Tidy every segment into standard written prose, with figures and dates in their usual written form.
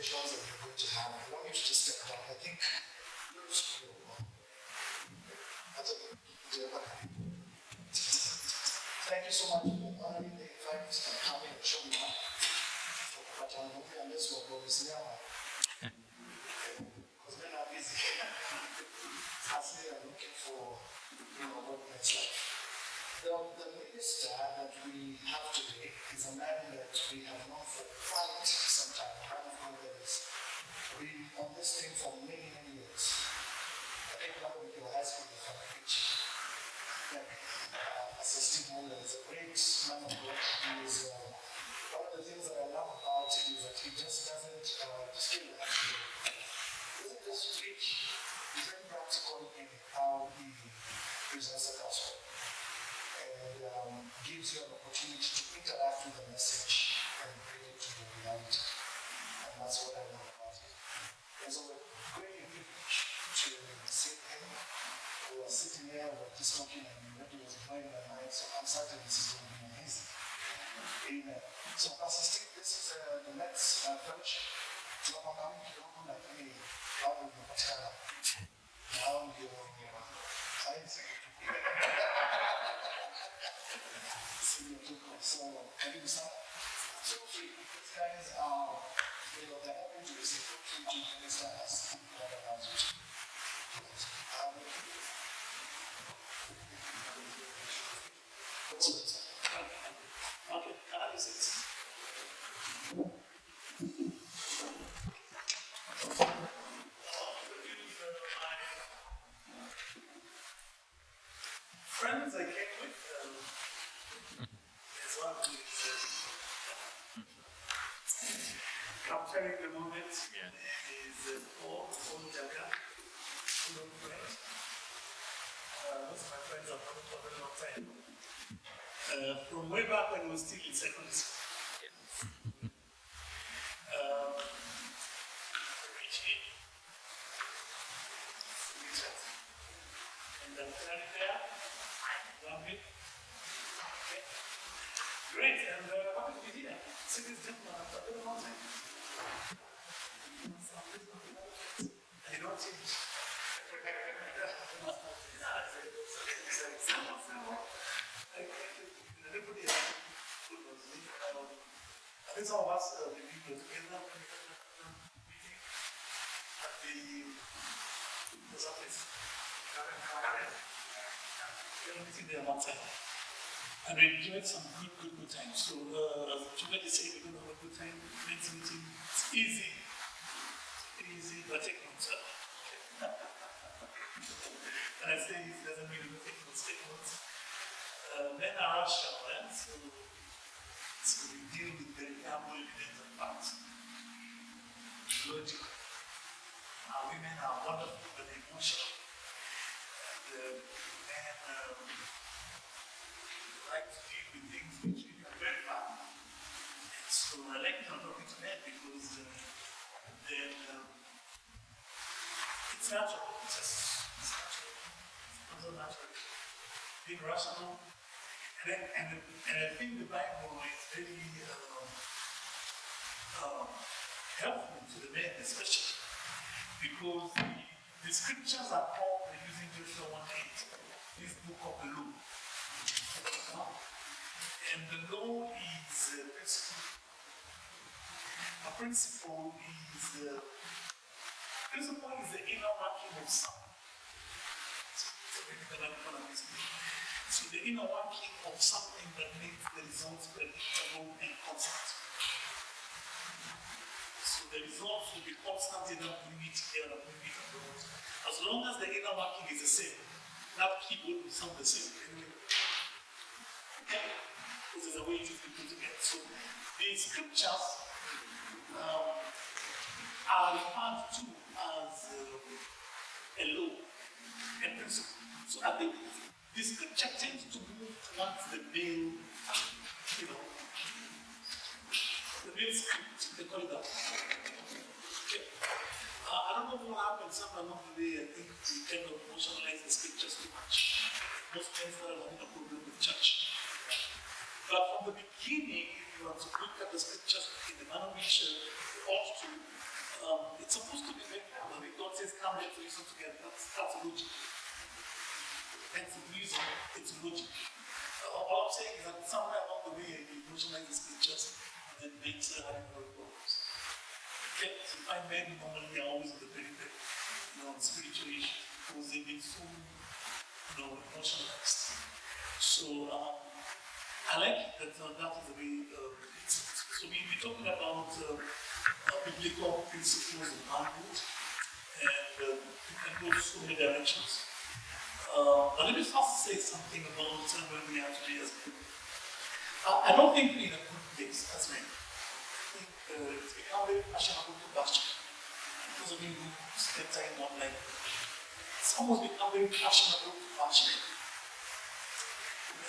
presentations that we're going to have. I want you to just step down. I think thank you so much for honoring the invite and coming and showing up. And this will go this now. Because men are busy. As they are looking for what next life. The minister that we have today is a man that we have known for quite some time. A man of God that has been on this thing for many, many years. I think one of your high school is from preaching. As a Steve Muller is a great man of God. He is one of the things that I love about him is that he just doesn't just kill it. He doesn't just preach. He's very practical in how he presents the gospel. And gives you an opportunity to interact with the message and bring it to the reality. And that's what I love about it. And so we're greatly privileged to sit here. We are sitting here, we're just talking, and already was blowing my mind. So I'm certain this is going to be amazing. Amen. So Pastor Steve, this is the next fellowship. So I'm coming to know that how will you tell how you so can you start? Feel free. These guys are, they're open to receive. Feel free to minister as God allows you to. Okay, how is it? Friends I came with, is one who is capturing the moment. Is Paul Jaga, who don't friend. Most of my friends have known for a very long time. From way back when we were still in secondary school. Richie, Richard, and then there. Okay. Great, and happy to be here. See this gentleman after a long time. I don't change. I think some of us were together meeting at what's that place? We were meeting there one time. And we enjoyed some good times. So, as Julie said, we're going to have a good time. Next meeting, it's easy, but take notes. And I say it doesn't mean we take notes. Men are rational, so we deal with verifiable evidence and facts. Logic. Women are wonderful but emotional. And men like to deal with things which we can verify. And so I like talking to men because then it's natural. It's natural. It's also natural. Being rational. And I think the Bible is very helpful to the men, especially because the scriptures are called using Joshua 1:8, this book of the law. And the law is a principle. A principle is the inner working of something. So the inner working of something that makes the results predictable and constant. So the results will be constant enough to bring it here and bring it abroad. As long as the inner working is the same, that keyboard will sound the same. Okay? This is the way it is put together. So the scriptures are referred to as a law and principle. So I think the scripture tends to move towards the main, the main script, they call it that. Okay. I don't know what happens, sometimes normally I think we kind of emotionalize the scriptures too much. Most men start having a problem with church. But from the beginning, if you want to look at the scriptures in the manner which ought to, It's supposed to be very common. If God says, come, let's reason together, that's logic. That's the reason, it's logic. All I'm saying is that somewhere along the way, you emotionalize the scriptures and then makes how it goes. Okay, so you find men normally are always on the periphery, on spiritual issues, because they've been so, emotionalized. So, I like that that is the way, so we're talking about biblical principles of manhood, and it can go so many directions. But let me first say something about where we are today as people. I don't think we're in a good place as men. I think it's become very fashionable to bash. Those of you who spend time online, it's almost become very fashionable to bash men.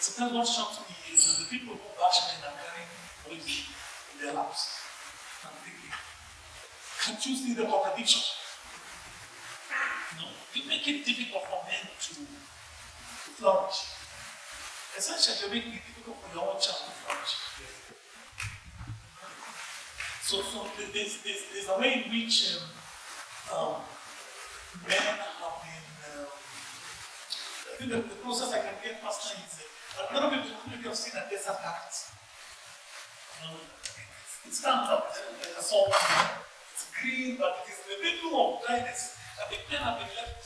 Sometimes what shocks me is the people who bash men are carrying poison in their laps. I'm thinking, can't you see the contradiction? You make it difficult for men to flourish. Essentially, you're making it difficult for your own child to flourish. So there's a way in which men have been. I think the closest I can get, Pastor, is a lot of people maybe have seen a desert cactus. It stands up, it's all it's green, but it is in the middle of dryness. And the men have been left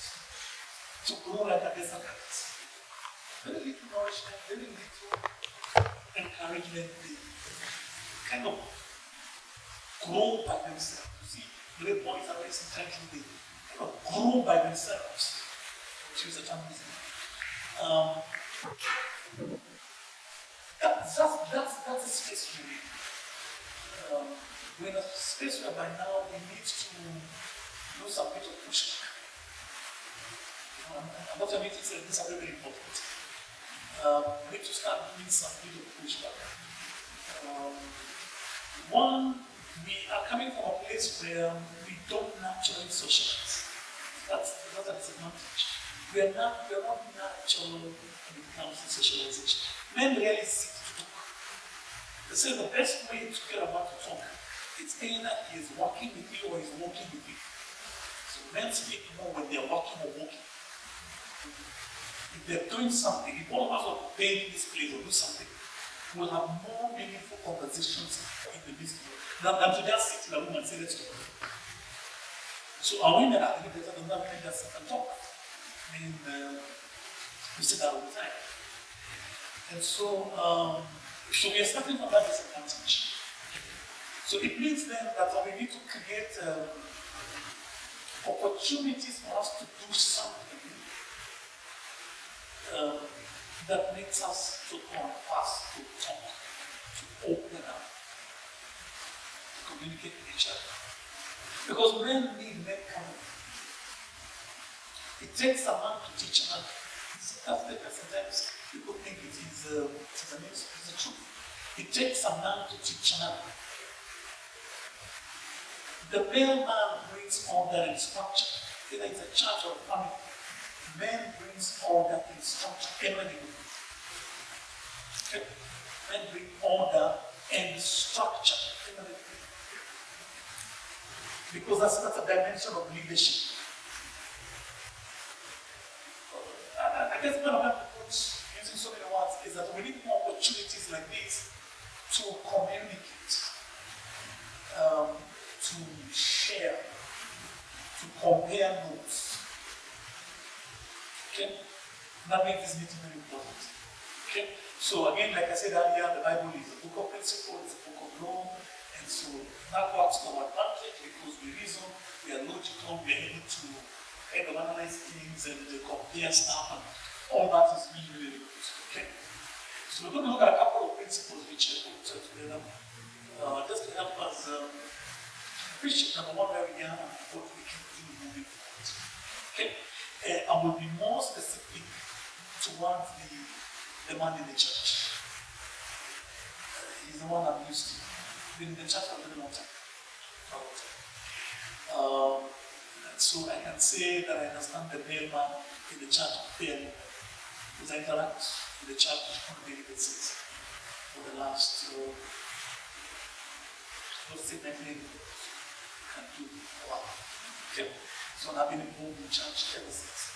to grow like a desert cactus. Very little nourishment, very little encouragement. They kind of grow by themselves. You see, great boys are raised intelligent, they kind of grow by themselves. Which is a term. That's a space we need. We're in a space where by now we need to do some bit of pushback. And what I mean is that this is very important. We need to start doing some bit of pushback. One, we are coming from a place where we don't naturally socialize. That's a disadvantage. We are not natural when it comes to socialization. Men really sit to talk. They say the best way to get about to talk is either he is walking with you or he's walking with you. So men speak more when they are walking or walking. If they're doing something, if all of us are paying this place or do something, we'll have more meaningful conversations in the midst of it than to just sit in a room and say, let's talk. So our women are really better than that women just sit and talk. I mean, we sit there all the time. And so we are starting from that disadvantage. So it means then that we need to create opportunities for us to do something that makes us to compass, to talk, to open up, to communicate with each other. Because men need men coming. It takes a man to teach another. Sometimes people think it is the truth. It takes a man to teach another. The male man brings order and structure. Either it's a church or a family. Men brings order and structure. Okay. Men bring order and structure. Because that's a dimension of leadership. I guess what I'm going to put using so many words is that we need more opportunities like this to communicate, to share, to compare notes. Okay? That makes this meeting very important. Okay? So again, like I said earlier, the Bible is a book of principles, it's a book of law, and so that works to our advantage because we reason, we are logical, we are able to kind of analyze things and compare stuff, and all that is really, really good. Okay? So we're going to look at a couple of principles which I put together just to help us appreciate number one where we are and what we can do moving forward. Okay? I will be more specific towards the man in the church. He's the one I'm used to. Been in the church for a very long time. So I can say that I understand the male man in the church fairly because I interact with the church on a daily basis for the last, let's say, 9 years. Can do a while. Okay? So I've been involved in church ever since.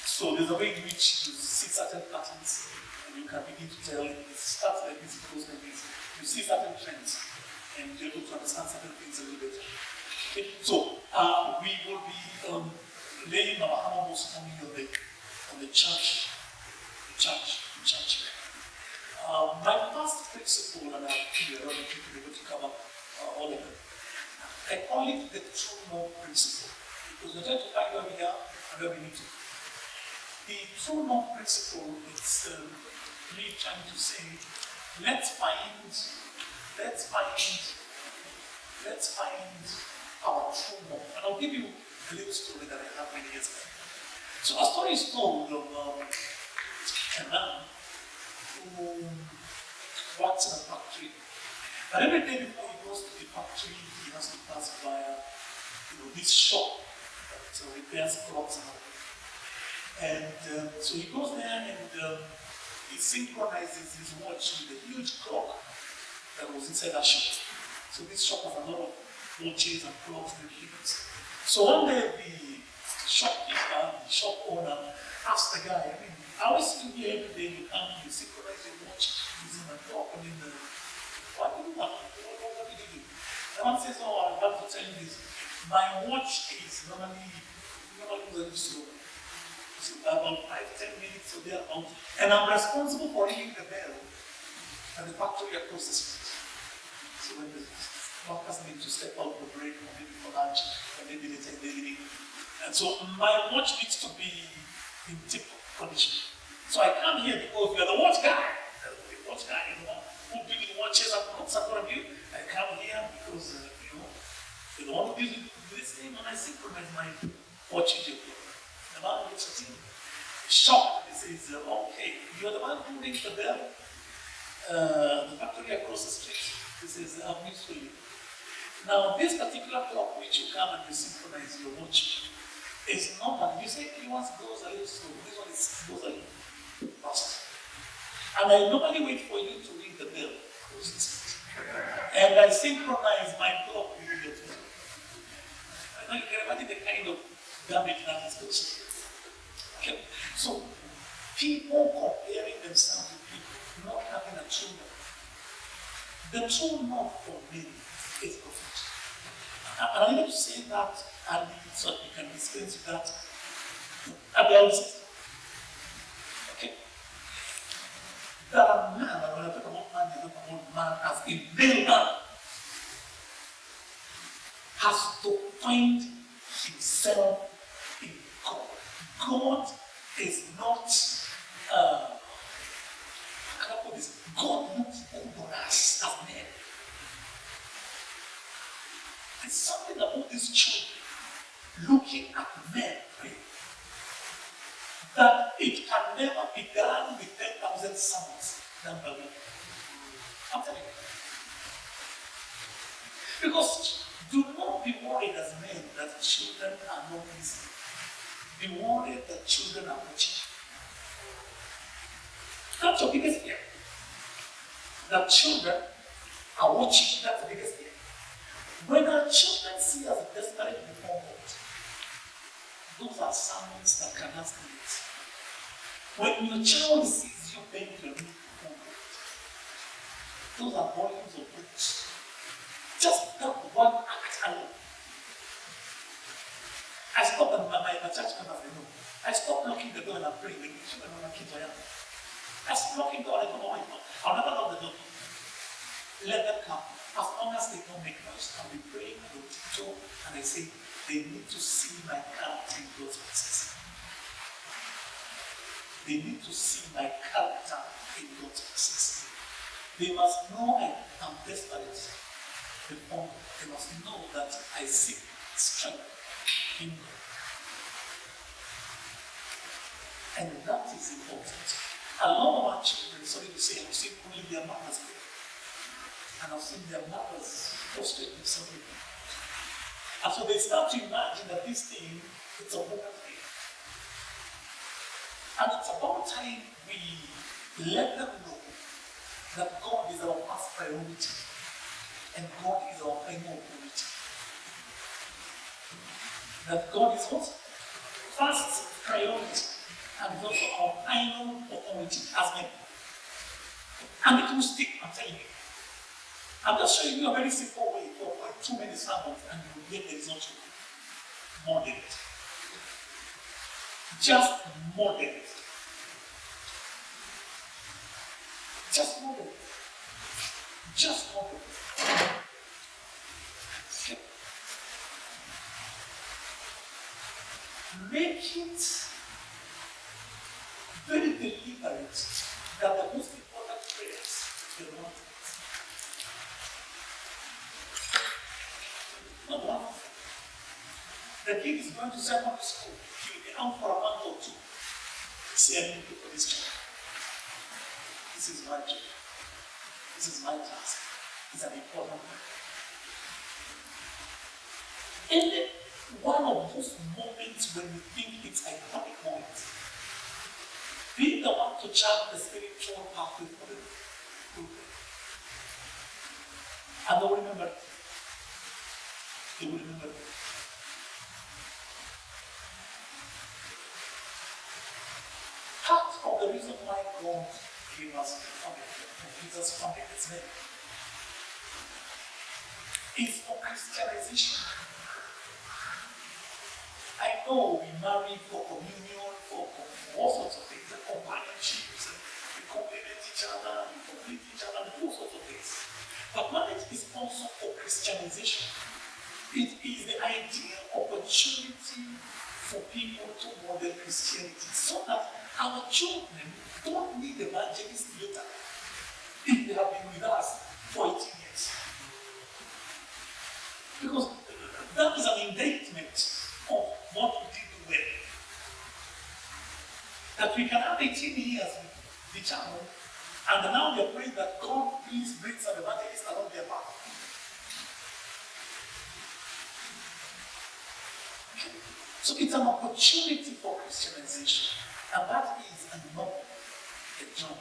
So there's a way in which you see certain patterns and you can begin to tell it starts like this, it goes like this. You see certain trends and you're able to understand certain things a little better. Okay? So we will be laying our hammer most on the church. My first principle, and I don't know if you'll be able to cover all of them. I call it the true north principle. Because we're trying to find where we are and where we need to be. The true north principle is really trying to say, let's find our true north. And I'll give you a little story that I have many years ago. So a story is told of a man who works in a factory. But every day before he goes to the factory, he has to pass by this shop that repairs clocks and all. And so he goes there and he synchronizes his watch with a huge clock that was inside that shop. So this shop has a lot of watches and clocks and things. So one day the shopkeeper, the shop owner, asked the guy, I always see you here every day, you come, you synchronize your watch using a clock. Why do you do that? What did you do? The man says, I have to tell you this. My watch is normally very slow. So about 5-10 minutes or thereabout. And I'm responsible for ringing the bell at the factory across the street. So when the workers need to step out for break or maybe for lunch, or maybe they take the leave. And so my watch needs to be in tip condition. So I come here because you're the watch guy. The watch guy, who build watches and clocks in front of you. I come here because, you're the one who built this thing, and I synchronize my watch with your clock. The man looks at him, shocked. He says, okay, you're the man who rings the bell, the factory across the street. He says, I'm used to you. Now, this particular clock which you come and you synchronize your watch is normal. You say yours goes a little slow, this one goes a little faster. And I normally wait for you to ring the bell. And I synchronize my clock with your clock. I know you can imagine the kind of damage that is causing. Okay? So, people comparing themselves with people, not having a true north. The true north for me is prophet. And I need to say that, and so you can dispense with that at the outset. Okay? That a man, and when I talk about man, I talk about man as a male man, has to find himself in God. God is not, how can I put this? God looks over us as men. There's something about these children looking at men pray that it can never be done with 10,000 summons done by men. I'm telling you. Because do not be worried as men that children are not listening. Be worried that children are watching. That's your biggest fear. That children are watching, that's the biggest fear. When our children see us desperate before God, those are summons that can ask needs. When your child sees you bend your knee before God, those are volumes of books. Just that one act alone. I stopped at my church members, they know. I stopped knocking the door and I'm praying. When children are knocking the door, I stopped knocking the door and I go, I'll never knock the door. Let them come. As long as they don't make noise, I'll be praying, I will tiptoe, and I say, they need to see my character in God's faces. They need to see my character in God's faces. They must know I am desperate before God. They must know that I seek strength in God. And that is important. A lot of our children, sorry to say, have seen only their mothers pray. And I've seen their mothers prostrate themselves with them. And so they start to imagine that this thing, it's a woman thing. And it's about time we let them know that God is our first priority and God is our final authority. that God is what? First priority and is also our final authority as men. And it will stick, I'm telling you. I'm just showing you a very simple way for too many sermons and you will get the result you want. Model it. Just model it. Just model it. Just model it. Okay. Make it very deliberate that the most important prayers will not. Number one, the kid is going to secondary school. He will be out for a month or two. Saying for this child. This is my job. This is my task. It's an important thing. Any one of those moments when you think it's an iconic moment, be the one to chart the spiritual pathway for the group. And they'll remember it. They will remember it. Part of the reason why God gave us family, and Jesus family as men, is for Christianization. I know we marry for communion, for all sorts of things, and companionships, and we complement each other, we complete each other, and all sorts of things. But marriage is also for Christianization. It is the ideal opportunity for people to model Christianity so that our children don't need evangelists later if they have been with us for 18 years. Because that is an indictment of what we did well. That we can have 18 years with the channel, and now we are praying that God please bring some evangelists along their path. So it's an opportunity for Christianization, and that is not a job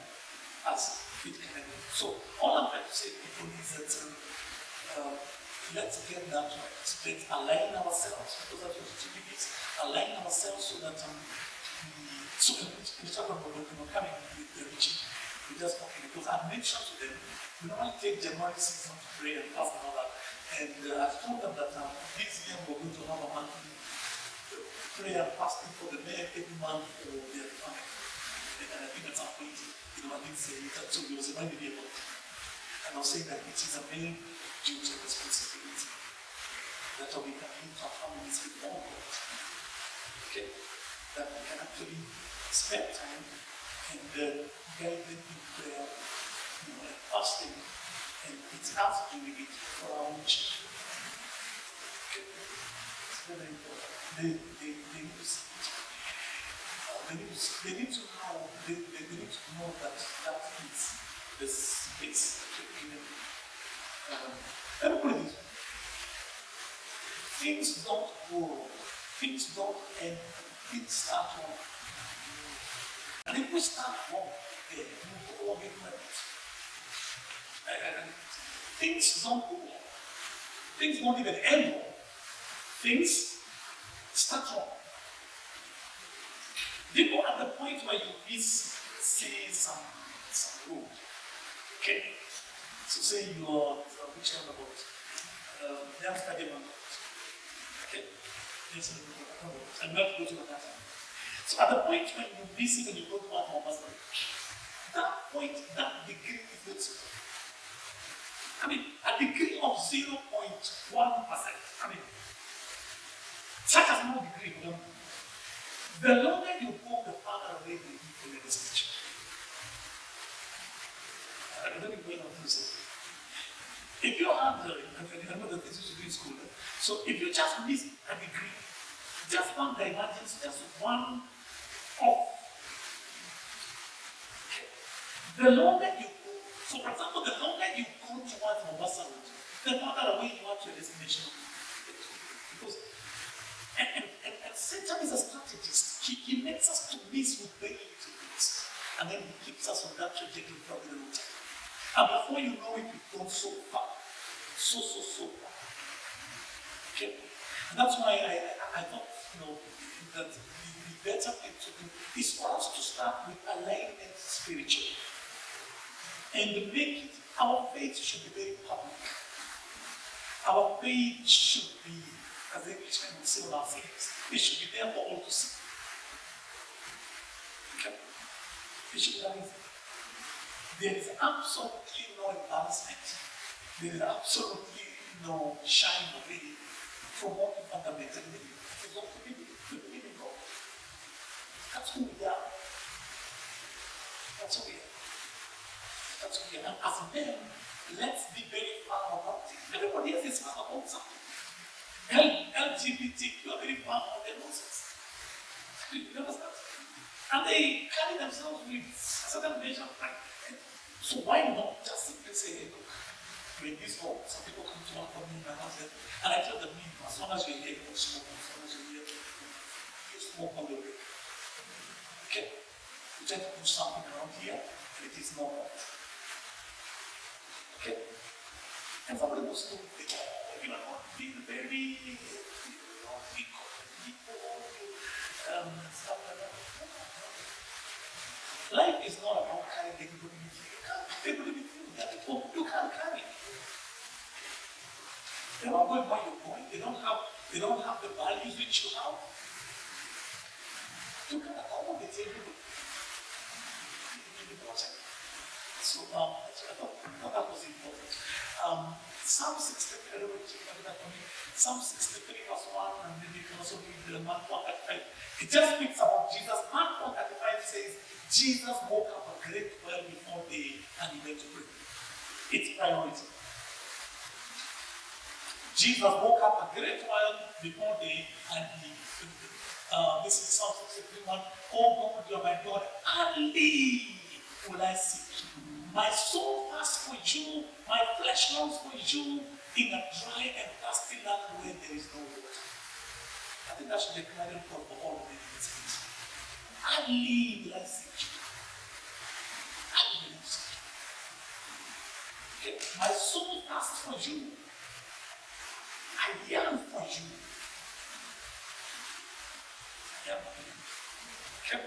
as it can be. So all I'm trying to say to people is that let's get that right. Let's align ourselves, because that's what it is. Align ourselves so that we talk about coming with the reaching. We just okay, because I mentioned to them, we normally take January 6th to pray and fast and all that. And I've told them that this year we're going to have a monthly prayer and fasting for the men every month for their family. And I think that's our point. I didn't say it, so it was reminded me about it. And I was saying that it is a main duty and responsibility that we can meet our families with more God. Okay? That we can actually spend time and guide them in prayer, and fasting, and it's us doing it for our own children. Okay? It's very important. They need to see it. They need to know that that is the space to give them. Let me put it this way. Things don't go wrong. Things don't end. Things start wrong. And if we start wrong, then we go wrong in minutes. Things don't go wrong. Things don't even end wrong. Things start wrong. You go at the point where you miss, say, some road. Okay? So say you are which one about Dam Stadium. Okay? Yes, I'm not going to that time. So at the point when you miss it and you go to one more that point, that degree is good. I mean, a degree of 0.1%. I mean, such as no degree, you know. The longer you go, the farther away you be from the destination. I don't know what to say. If you have I remember the things you should do in school. So if you just miss a degree, just one divergence, just one off. Okay. The longer you go, so for example, the longer you go towards Mombasa Road, the farther away you are to your destination. Because and Satan is a strategist. He makes us to miss with very little things. And then he keeps us on that trajectory for a very long time. And before you know it, we've gone so far. So far. Okay? And that's why I thought, that the better thing to do is for us to start with alignment spiritually. And to make it, our faith should be very public. Our faith should be, as the English can say on our faith, it should be there for all to see. Okay? It should be amazing. There is absolutely no embarrassment. There is absolutely no shame of it from what we fundamentally believe. It's not to believe in God. That's who we are. That's who we are. That's who we are. And as men, let's be very firm about it. Everybody else is firm about something. LGBTQ are very firm on their nonsense. You understand? And they carry themselves with a certain measure of pride. So why not just simply say, hey, look, when this home, some people come to one for me and I said, and I tell them, as long as you're here, you smoke. As long as you're here, you smoke on the break. Okay? You try to do something around here, and it is not right. Okay? And somebody was told, you are not being very, people, stuff like that. Life is not about carrying everybody with you. You can't carry everybody with you. There are people you can't carry. They're not going where you're going. They don't have the values which you have. You can't accommodate everybody. So I thought that was important. Psalm 63, I don't know if you remember that for me. Psalm 63 verse 1, and then you can also read the Mark 1:35. It just speaks about Jesus. Mark 1:35 says, Jesus woke up a great while before day and he went to pray. It's priority. Jesus woke up a great while before day and he this is Psalm 63:1. Oh God, you are my God. Early will I seek you. My soul thirsts for you. My flesh longs for you in a dry and thirsty land where there is no water. I think that should be a clarion call for all of them in this case. Early will I seek you. Early will I seek you. Okay. My soul thirsts for you. I yearn for you. I yearn for you. Okay.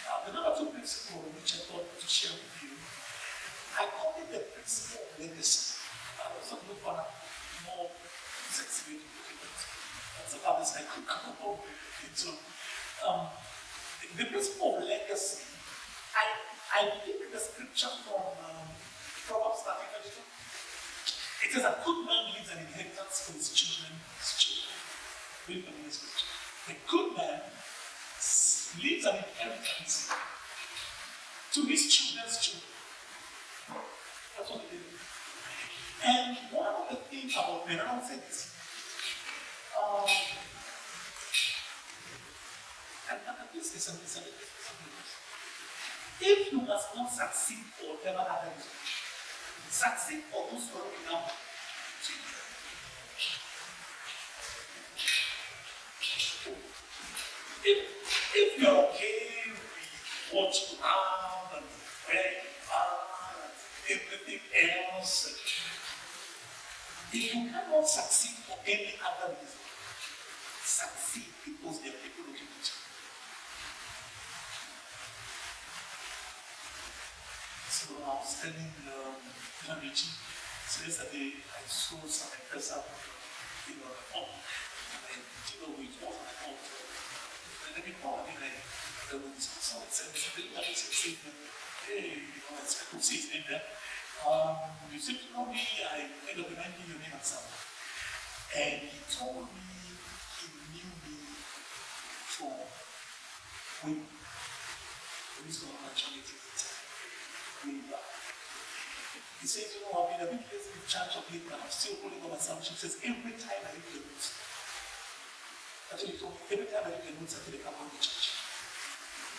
Now, the number 2 principle which I thought to share with you, I call it the principle of legacy. I was not looking for a more sexy way to put it. That's about this I could come up into. The principle of legacy, I picked the scripture from Proverbs 13:22. It says a good man leaves an inheritance for his children. Read from the scripture. A good man leaves an inheritance to his children's children. That's what he did. And one of the things about men, I don't say this, and this is something. If you must not succeed for whatever happens, succeed for those who are looking out. If you're okay with what you have and where you are and everything else, if you cannot succeed for any other reason, succeed because there are people looking at you. So I was telling Richie, so yesterday I saw some impressive on the phone. And with what I thought, and then before I did there was some something that said, hey, it's cool, see his name there. You seem to know me, I ended up reminding your name and something. And he told me he knew me from when he's going to actually take the time. Way back. He says, I've been a bit lazy with church of late, but I'm still holding on my salvation. He says, every time I read the notes, actually, he told me, every time I read the notes, I feel like I'm going to church.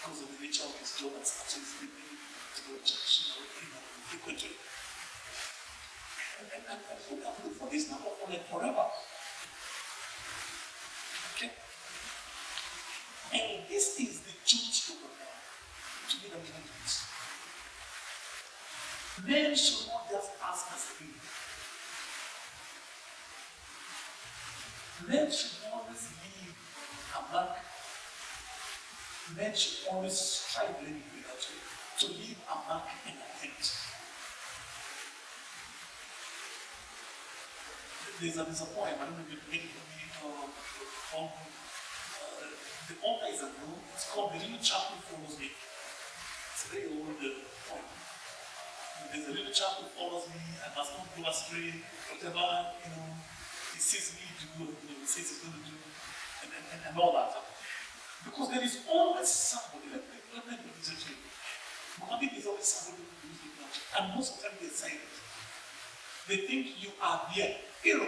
Because of the nature of his job and stuff, so he's been to go to church, frequently. And I'm looking for this number for like forever. Okay? And this is the duty of a man to be the leaders. Men should not just ask us to be. Men should always mark, men should always strive really to leave a mark in a tent. There's a poem, I don't know if you've read it for me, the author is unknown. It's called The Little Chap Who Follows Me. It's a very old poem. There's a little chap who follows me, I must not go astray, whatever, he sees me do, he says he's going to do, and all that. Because there is always somebody, let me put this to you. Muhammad is always somebody who is looking at you, and most of the time they're silent. They think you are their hero.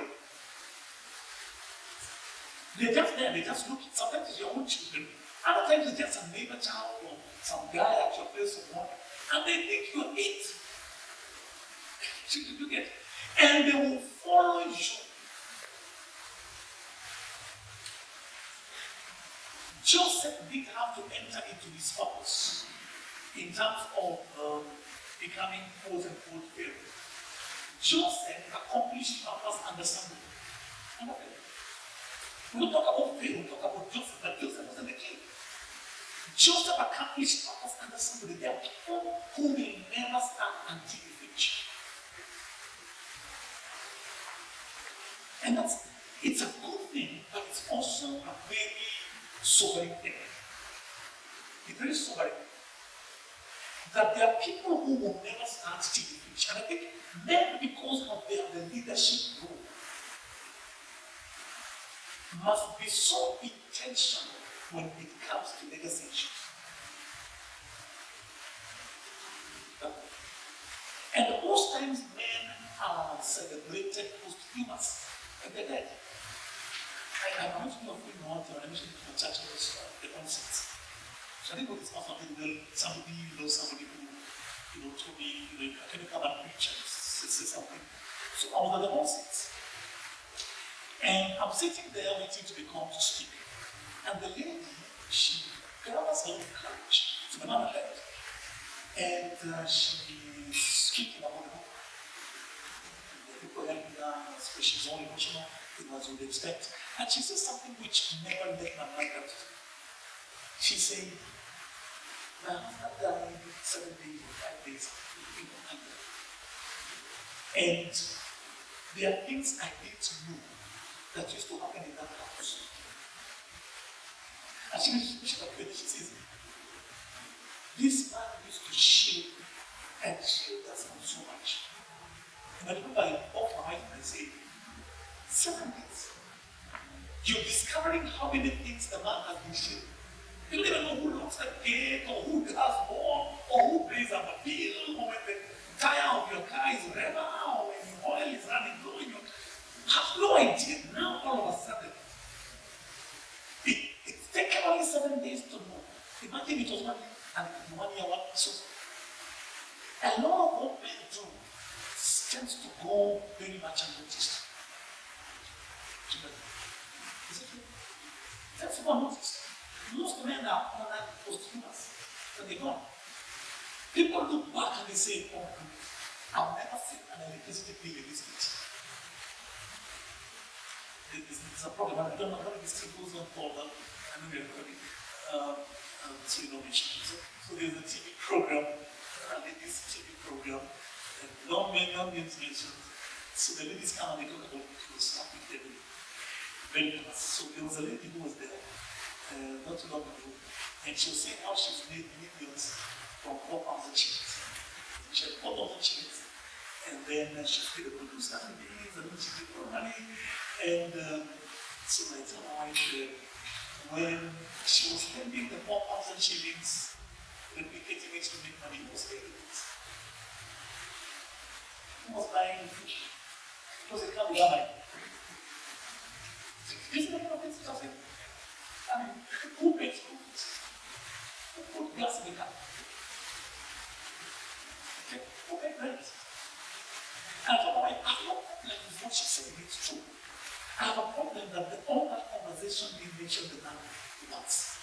They're just there, they're just looking. Sometimes it's your own children, other times it's just a neighbor child or some guy at your place of work, and they think you're it. You get, and they will follow you. Joseph did have to enter into his purpose in terms of becoming quote unquote Pharaoh. Joseph accomplished purpose understanding. We don't talk about Pharaoh, we talk about Joseph, but Joseph wasn't the king. Joseph accomplished purpose understanding. There are people who will never stand until you finish. And it's a good thing, but it's also a very sobering thing. It's very sobering that there are people who will never stand till you finish. And I think men, because of the leadership role, must be so intentional when it comes to legacy issues. And most times men are celebrated posthumously. And they're dead. I'm not going to bring one thing, I mentioned it in the church was the concepts. So I think what is also somebody told me, can you come and preach and say something? So I was at the concepts. And I'm sitting there waiting to be called to speak. And the lady, she gathers her courage to the man ahead. And she's speaking about the book. People help me down, she's all emotional, as you would expect. And she says something which never let my mind out. She said, my husband died 7 days or 5 days after. And there are things I need to know that used to happen in that house. And she says, this man used to shield and shield us from so much. And I remember I off my mind and I say, 7 days. You're discovering how many things the man has been shielding. You don't even know who locks the gate, or who does what, or who pays a bill, or when the tire of your car is rubber, or when the oil is running low in your car. Have no idea. Now all of a sudden, it's taken only 7 days to know. Imagine it was 1 year, and 1 year, 1 so. A lot of what men do tends to go very much unnoticed. Is it true? That's what noticed. Most men are honored posthumous when they're gone. People look back and they say, oh, I've never seen an electricity bill in this city. There's a problem. I don't know how this thing goes on for them. I know they're recording. So there's a TV program, this TV program, and no names mentioned. So the ladies come and they talk about stuff with them. Very fast. So there was a lady who was there not too long ago, and she was saying how she's made millions from 4,000 shillings. She had 4,000 shillings, and then she paid the producer and then she did more money. And so I tell my wife when she was spending the 4,000 shillings, replicating it to make money, it was 8 weeks. Who was buying fish? It was a couple of money. This is the kind of things I said. I mean, who pays food? Who put gas in the car? Okay, who paid rent? And I thought, I have no problem with what she said, it's true. I have a problem that all that conversation didn't mention the man once.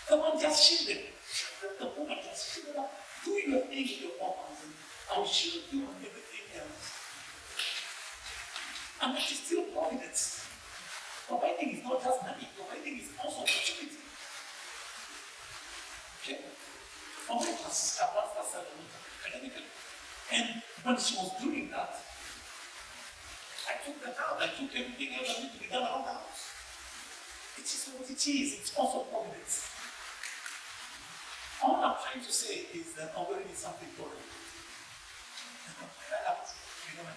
The man just shielded. The woman just shielded up. Do your thing with your 4,000. I'll shield you on everything else. And that is still providence. Providing is not just money, providing is also opportunity. Okay? My wife has advanced herself a lot academically. And when she was doing that, I took the child, I took everything else that needed to be done around the house. It is what it is, it's also providence. All I'm trying to say is that already is something for you. You know,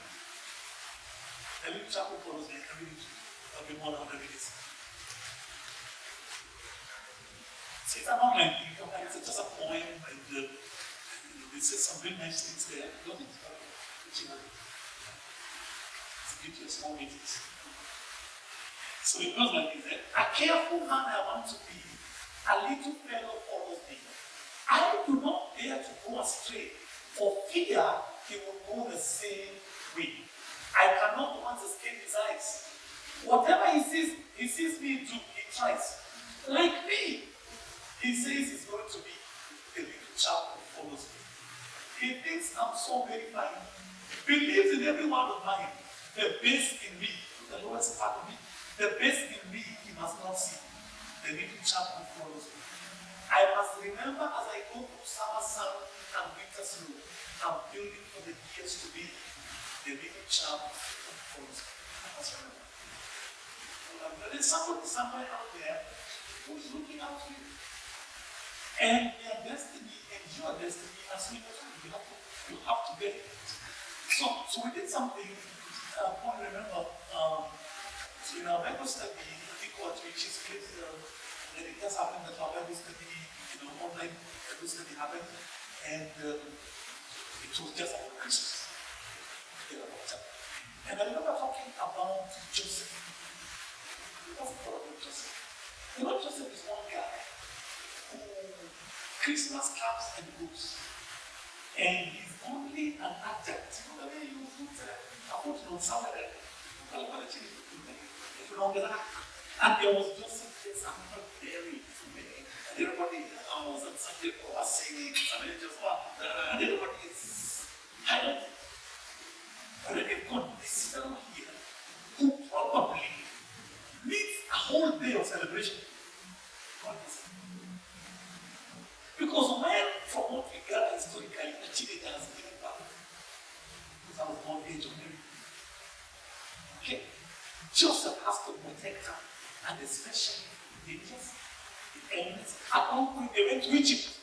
the little chapel follows me, I really I've been one of the readers. So it's not like you come back, it's just a poem, and it says some very nice things there. Don't it? It's beauty of small meetings. So it goes like this. A careful man I want to be, a little fellow follows me. I do not dare to go astray, for fear he will go the same way. I cannot once escape his eyes. Whatever he sees me do, he tries. Like me, he says he's going to be a little child who follows me. He thinks I'm so very fine. Believes in every one of mine. The best in me, the lowest part of me, the best in me he must not see. The little child who follows me. I must remember as I go through summer sun and winter snow, I'm building for the years to be the little child who follows me. I must remember. There is somebody somewhere out there who is looking out for you. And their destiny and your destiny are simultaneous. You have to get it. So we did something, I remember, so in our Bible study, which is great, and it just happened that our Bible study, online Bible study happened, and it was just about Christmas. And I remember talking about Joseph. What's the about Joseph? Joseph is one guy who Christmas comes and goes. And he's only an adjunct. You know the way you put a foot on somewhere. And there was Joseph there, something very funny. And everybody was at Sunday was singing, and everybody is highlighting. But then you've got this fellow here who probably needs a whole day of celebration. Because when, from what we gather historically, the teenager has given birth. Because I was born age of Mary. Okay. Joseph has to protect her, and especially the dangers, the illness. At one point they went to Egypt.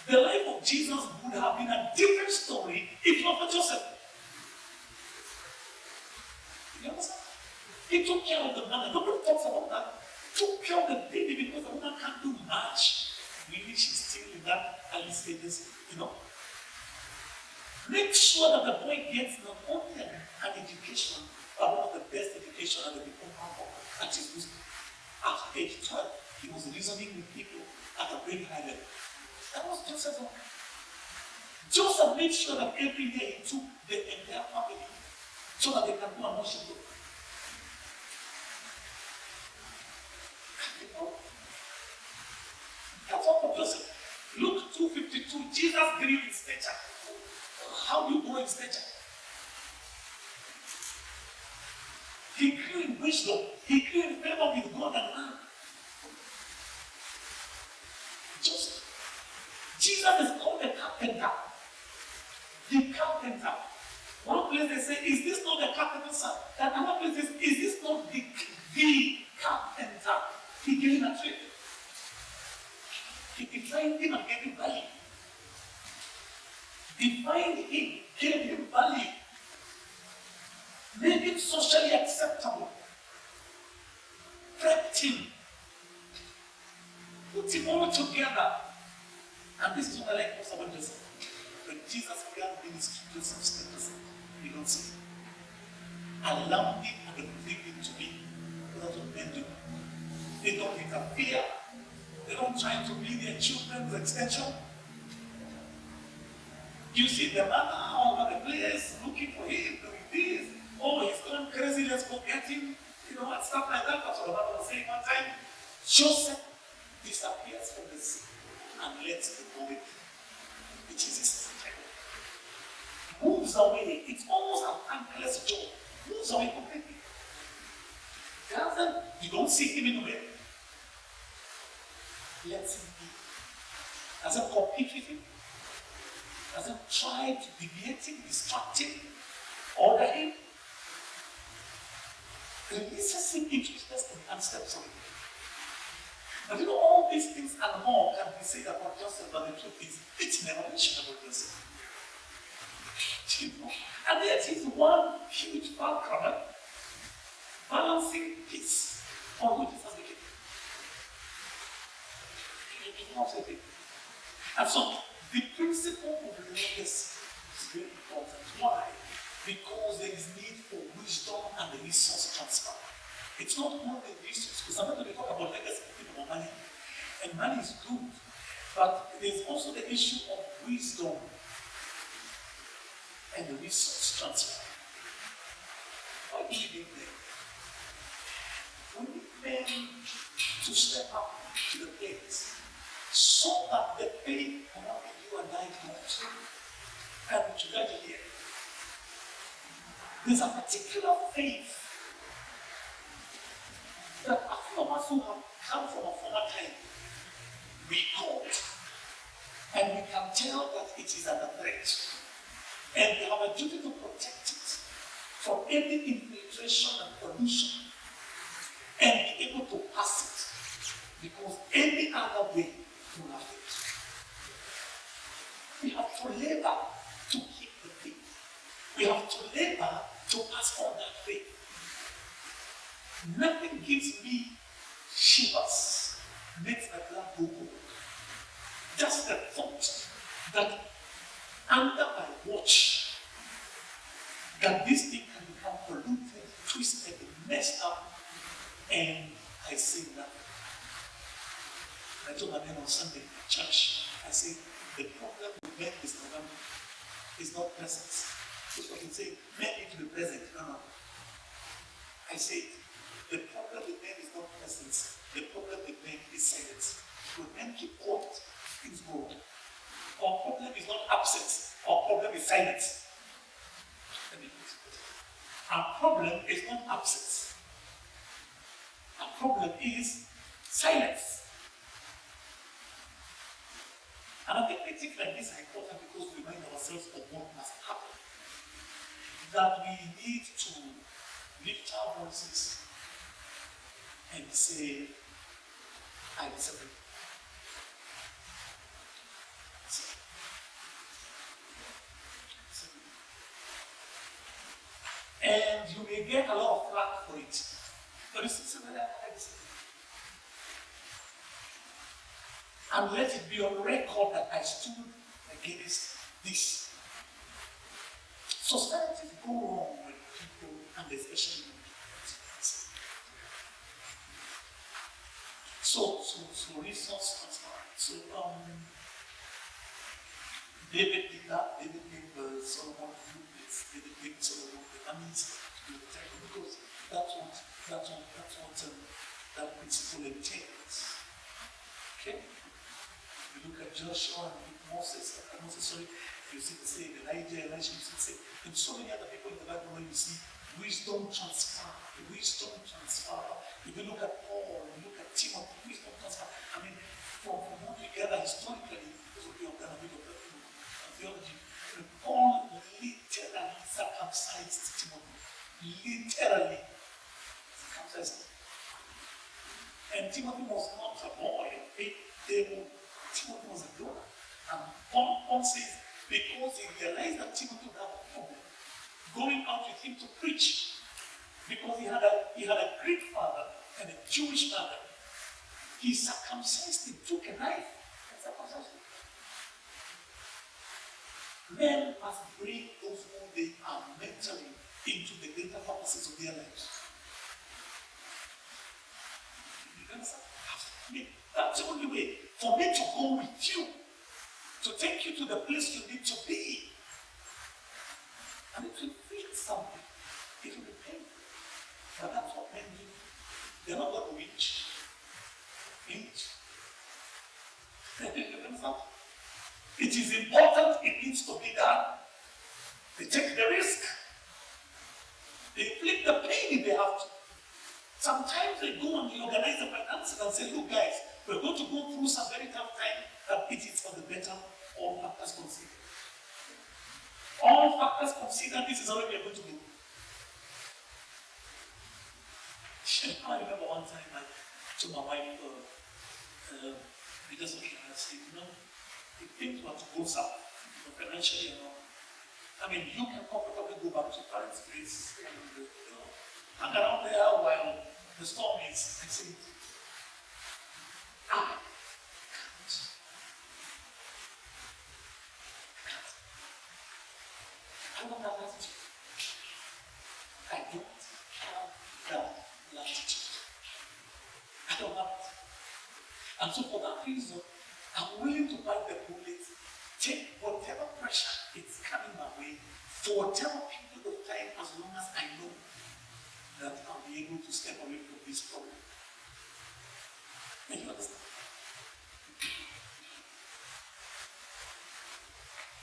The life of Jesus would have been a different story if not for Joseph. You understand? He took care of the mother. Nobody talks about that. Took care of the baby because the woman can't do much. Maybe she's still in that early stages, Make sure that the boy gets not only an education, but one of the best education that the people have at his wisdom. At age 12, he was reasoning with people at a very high level. That was Joseph's own. Joseph made sure that every day he took the entire family so that they can go and worship God. That's all for Joseph. Luke 2:52, Jesus grew in stature. How do you grow in stature? He grew in wisdom. He grew in favor with God and man. Joseph. Jesus is called the carpenter. The carpenter. One place they say, is this not the carpenter's son? And another place says, is this not the carpenter? He gave him a trade. He defined him and gave him value. Defined him, gave him value. Made him socially acceptable. Prepped him. Put him all together. And this is what I like most about Joseph. When Jesus began ministry, Joseph status, you don't see. Allow him and leave him to be. That's what men do. They don't interfere. They don't try to be their children's extension. You see the mother all over the place looking for him, doing this. Oh, he's gone crazy, let's go get him. And stuff like that. That's what the mother was saying one time. Joseph disappears from the scene and lets the boy, which is his child, move moves away. It's almost an thankless job. Moves away completely. You don't see him anywhere. Let him be. Doesn't compete with him. Doesn't try to deviate him, distract him, order him. Releases him into his destiny and steps away. But you know, all these things and more can be said about Joseph, but the truth is, it's never mentioned about Joseph. You know? And yet he's one huge background, balancing peace on which is wicked. And so the principle of legacy is very important. Why? Because there is need for wisdom and the resource transfer. It's not only resource, because sometimes we talk about legacy, we think about money. And money is good. But there's also the issue of wisdom and the resource transfer. What do you need there? We need men to step up to the plate so that the faith will not be you and I don't. And to get here, there's a particular faith that a few of us who have come from a former time, we caught, and we can tell that it is under threat. And we have a duty to protect it from any infiltration and pollution and be able to pass it, because any other way will have it. We have to labor to keep the faith. We have to labor to pass on that faith. Nothing gives me shivers, makes my blood go cold. Just the thought that under my watch, that this thing can become polluted, twisted, messed up, and I say nothing. I told my men on Sunday in church, I said, the problem with men is not presence. Because I can say, men need to be present. No. I said, the problem with men is not presence. The problem with men is silence. When men keep quiet, things go wrong. Our problem is not absence. Our problem is silence. Let me put it. Our problem is not absence. Our problem is silence. And I think things like this are important because we remind ourselves of what must happen. That we need to lift our voices and say, I disagree. And you may get a lot of flack for it. But you say, I disagree. And let it be on record that I stood against this. Societies go wrong with people, and especially with so resource transfer. So David did that. David gave Solomon the blueprints. David gave Solomon the armies to the temple, because that's what that principle entails. Okay. You look at Joshua and Moses, you see the same, Elijah, you see the same. And so many other people in the Bible where you see wisdom transfer. If you look at Paul, you look at Timothy, wisdom transfer. I mean, from what we gather historically, because we have done a bit of theology, Paul literally circumcised Timothy. Literally circumcised him. And Timothy was not a boy. Timothy was a daughter. And Paul says, because he realized that Timothy would have a problem going out with him to preach, because he had a Greek father and a Jewish mother, he circumcised him, took a knife and circumcised him. Men must bring those who they are mentally into the greater purposes of their lives. You understand? That's the only way for me to go with you, to take you to the place you need to be. And it will feel something. It will be painful. But that's what men do. They're not going to reach. It is important, it needs to be done. They take the risk. They inflict the pain if they have to. Sometimes they go and they organize the finances and say, look guys, we're going to go through some very tough time, but it is for the better, all factors considered. All factors considered, this is how we are going to do. I remember one time I told my wife, because of it, I said, if things were to go south, financially, I mean, you can comfortably go back to parents' place and hang around there while the storm is. I said, I don't have latitude. I don't have that latitude. I don't have it. And so for that reason, I'm willing to bite the bullet, take whatever pressure is coming my way, for whatever period of time, as long as I know that I'll be able to step away from this problem. Make you understand?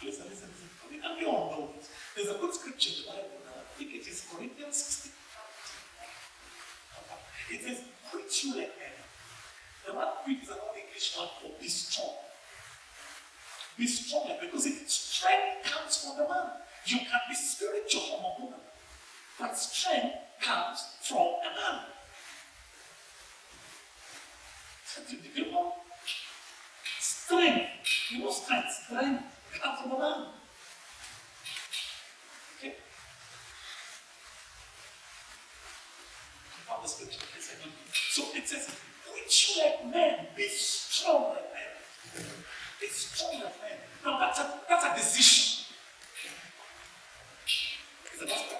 Listen. And we all know it. There's a good scripture in the Bible now. I think it is Corinthians 16. It says, quit you like men. The word quit is another English word for be strong. Be strong, because strength comes from the man. You can be spiritual from a woman, but strength comes from a man. Strength comes from a man. Okay? The scripture, so it says, which like men, be strong like men. Be strong like men. Now that's a decision. It's a master.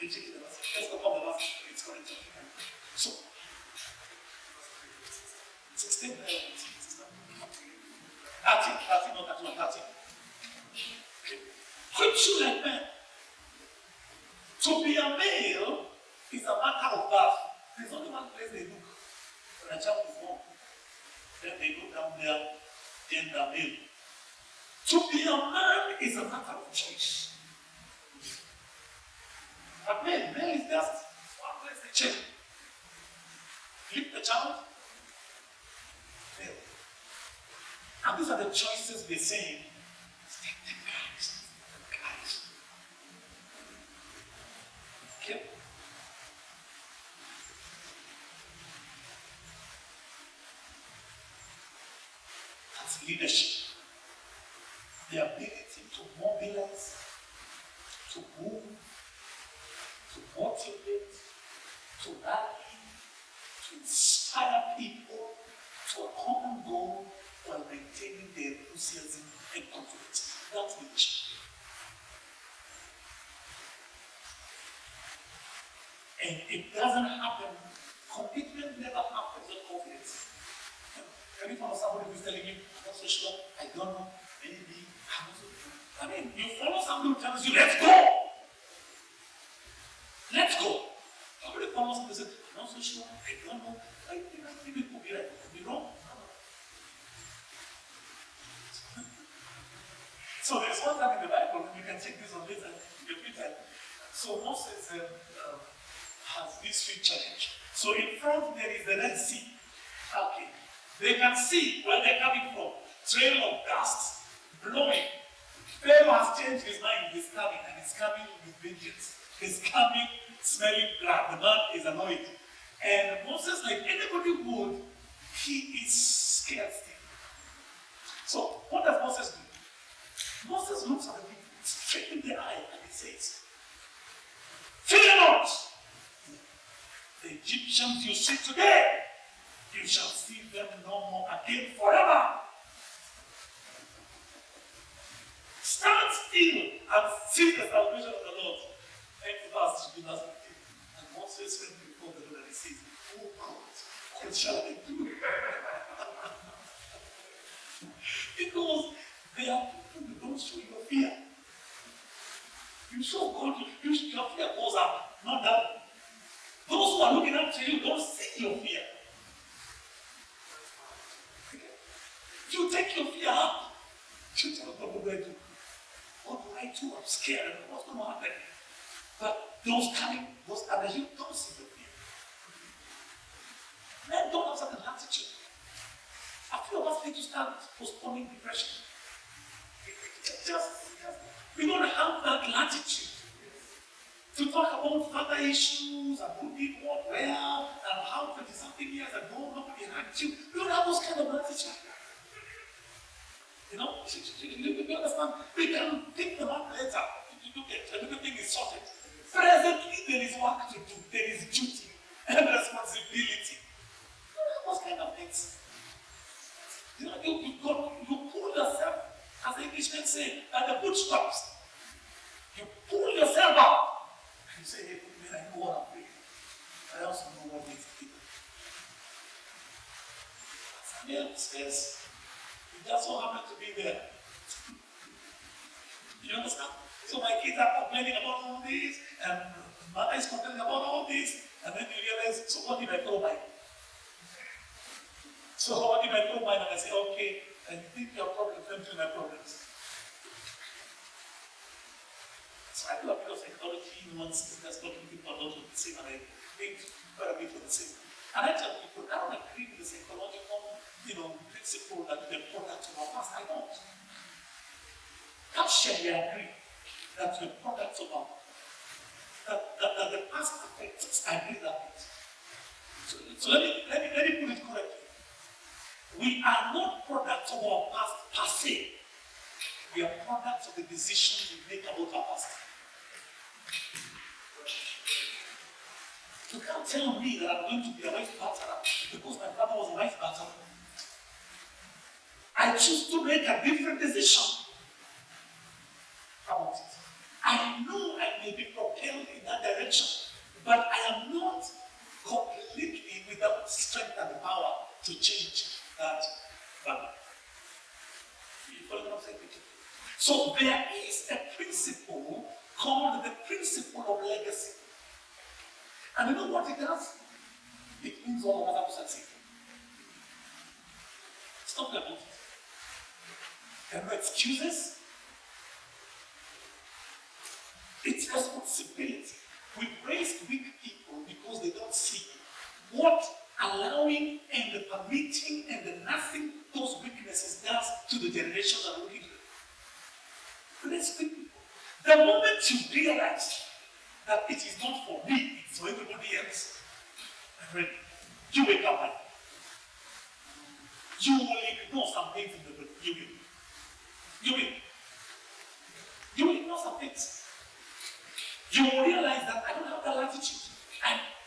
Let's go on the last. It's going to. So 16, 13, not 13. Which you like men. To be a male is a matter of birth. There's only one place they look. When a child is born, then they go down there, gender male. To be a man is a matter of choice. But male is just one place they check. Flip the child, male. And these are the choices we're saying. Take the guys. Okay? That's leadership. The ability to mobilize, to move, to motivate, to rally, to inspire people to a common goal while maintaining their enthusiasm and confidence. That's leadership. And it doesn't happen. Commitment never happens with confidence. Every time somebody who's telling you, I'm not so sure, I don't know, maybe, I'm not so sure. I mean, you follow somebody who tells you, let's go! Let's go! Somebody follows somebody who says, I'm not so sure, I don't know, maybe it could be right, it could be wrong. So there's one time in the Bible, and you can check this on later, your free time. So Moses has this huge challenge. So in front there is the Red Sea. Okay. They can see where they're coming from. Trail of dust blowing. Pharaoh has changed his mind. He's coming, and he's coming with vengeance. He's coming smelling blood. The man is annoyed. And Moses, like anybody would, he is scared still. So what does Moses do? Moses looks at the people straight in the eye and he says, fear not! The Egyptians you see today, you shall see them no more again forever. Stand still and see the salvation of the Lord. Next verse, verse 15. And Moses went before the Lord and he says, oh God, what shall I do? Because they are people who don't show your fear. You show God, your fear goes up, not down. Those who are looking up to you don't see your fear. You take your fear up. You tell God, what do I do? What do I I too am scared. I don't know what's going to happen. But those are the doses of fear. Men don't have certain attitude. A few of us need to start postponing depression. We don't have that latitude to talk about further issues and who did what well and how 20-something years ago nobody had you. We don't have those kind of latitude. You understand? We can think them up later. Everything is sorted. Presently, there is work to do. There is duty and responsibility. You don't have those kind of things. You pull yourself, as the Englishmen say, at the bootstraps. You pull yourself up. And you say, hey, man, I know what I'm doing. I also know what needs to be done. Samuel says, it just so happened to be there. You understand? So my kids are complaining about all this, and mother is complaining about all this, and then you realize, so what if I throw mine? So what if I throw mine and I say, okay, and you think your problems don't feel my problems? So I do a bit of psychology once that's talking people about the same, and I think quite a bit of the same. And I tell people, I don't agree with the psychological, principle that we're products of our past. I don't. Partially agree that we're products of our that the past affects us. I agree that. So let me put it correctly. We are not products of our past per se. We are products of the decisions we make about our past. You can't tell me that I'm going to be a wife batterer because my father was a wife batterer. I choose to make a different decision about it. I know I may be propelled in that direction, but I am not completely without strength and power to change that value. You follow what I'm saying? So there is a principle called the principle of legacy. And you know what it does? It means all of us have to succeed. Stop about it. There are no excuses. It's responsibility. We raise weak people because they don't see what allowing and the permitting and the nothing those weaknesses does to the generations that are looking at. We raise weak people. The moment you realize that it is not for me, it's for everybody else, my friend, you wake up and you will ignore some things in the book. You will ignore some things. You will realize that I don't have that latitude.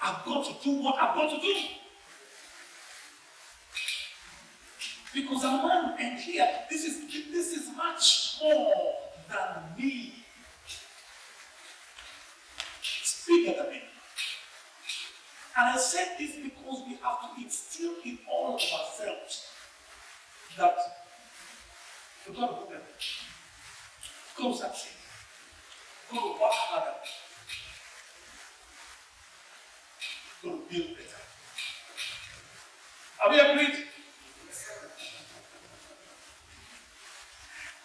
I've got to do what I've got to do. Because a man, and here, this is much more than me. It's bigger than me. And I said this because we have to instill in all of ourselves that we've got to go better. Go succeed. Go work harder. Go build better. Are we agreed?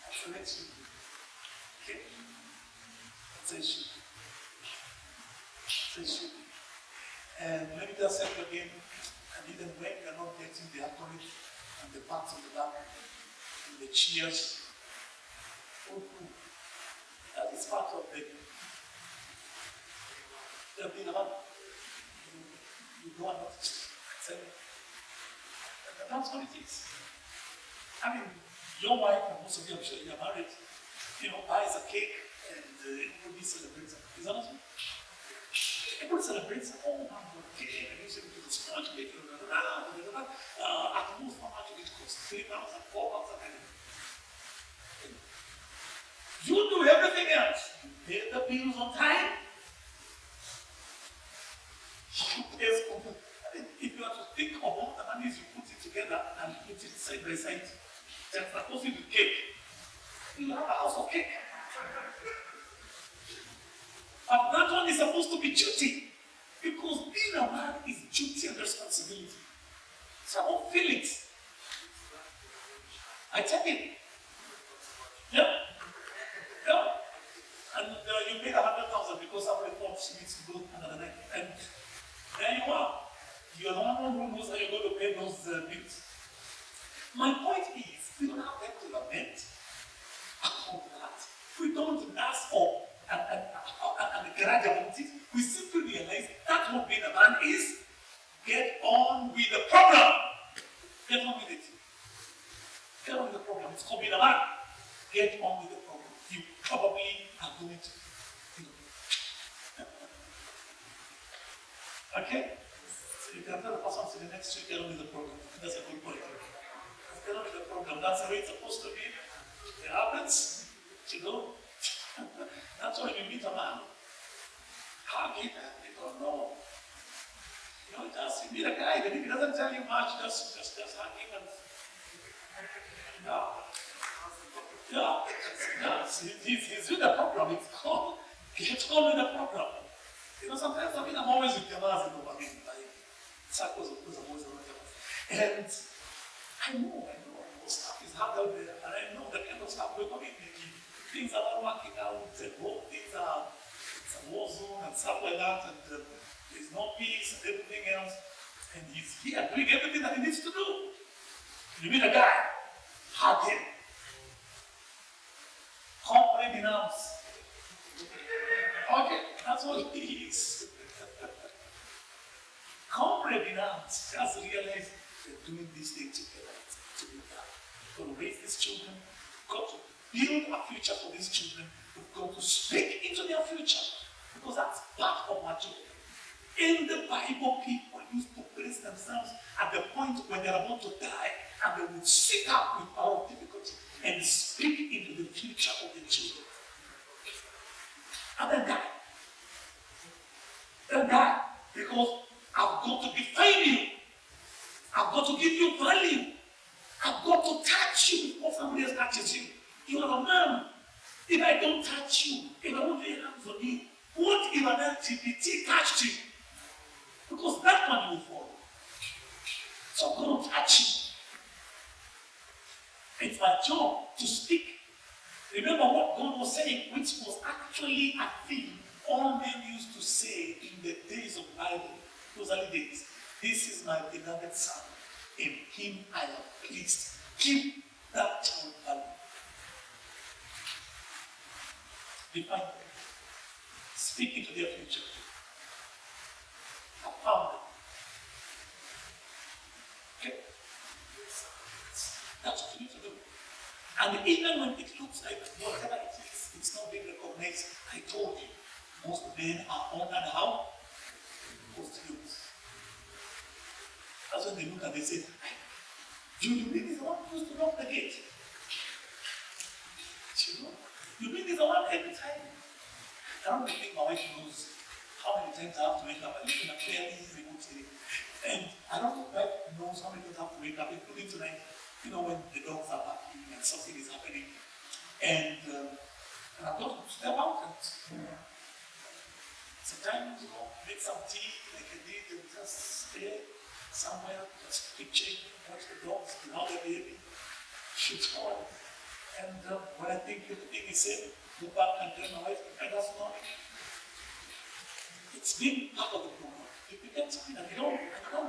That's the next week. Okay? That's the issue. That's the issue. And let me just say it again, and even when we are not getting the accolade and the pats on the back and the cheers, that is part of the being a man. You go and notice. That's what it is. I mean, your wife, and most of you, I'm sure you're married, buys a cake and everybody celebrates it. Is that not so? Everybody celebrates it. Oh, man, okay. And you say, to the small cake, at most, how much did it cost? 3,000, 4,000. You do everything else. You pay the bills on time. You pay school. If you are to think of all the monies you put it together and put it side by side, just suppose you do cake, you have a house of cake. But that one is supposed to be duty. Because being a man is duty and responsibility. It's about feelings. I tell you. Yeah. you paid 100,000 because somebody thought she needs to go another night. And there you are. You're the one who knows how you're going to pay those bills. My point is, we don't have time to lament about that. We don't ask for and grudge about it. We simply realize that's what being a man is. Get on with the problem. Get on with it. Get on with the problem. It's called being a man. Get on with the problem. You probably are going to. Okay? So you can tell the person to the next week, get on with the problem. That's a good point. Get on with the problem. That's the way it's supposed to be. It happens. You know? That's why you meet a man. How get that? You don't know. You know, just you meet a guy, then if he doesn't tell you much, just hang him and he's with the program. It's called get on with the program. You know, sometimes I'm always with Yamas, like circles of course, I'm always around Yamas. And I know stuff is hard out there, and I know the kind of stuff we're going to be making. Things are not working out, and both things are it's a war zone and stuff like that, and there's no peace and everything else. And he's here doing everything that he needs to do. You meet a guy, hug him. Comrade in arms. Okay, that's what he is. Comrade in arms. Just realize they're doing this thing together. To do that. We've got to raise these children. We've got to build a future for these children. We've got to speak into their future. Because that's part of my job. In the Bible, people used to place themselves at the point when they're about to die, and they would sit up with power of difficulty and speak into the future of the children. And then die. Then die. Because I've got to define you. I've got to give you value. I've got to touch you before somebody else touches you. You are a man. If I don't touch you, if I don't lay hands on you, what if an LGBT touched you? Because that one will fall. So I'm going to touch you. It's my job to speak. Remember what God was saying, which was actually a thing all men used to say in the days of the Bible, those early days. This is my beloved son. In him I am pleased. Give that child value. Define them. Speak into their future. Affirm them. Okay? That's what you need to do. And even when it looks like whatever it is, it's not being recognized. I told you, most men are honored how? Posthumous. That's when they look and they say, you mean he's the one who used to knock the gate? You know? You mean he's the one every time? I don't think my wife knows how many times I have to wake up. I live in a fairly remote area. And I don't think my wife knows how many times I have to wake up, including tonight, you know, when the dogs are barking and something is happening. And I've got to step out and sometimes, you know, make some tea like I did and just stay somewhere, just picturing, watch the dogs, now the baby, shoot on. And when I think everything is safe, go back and tell my wife, and that's not it. It's been part of the program. If you get something and you don't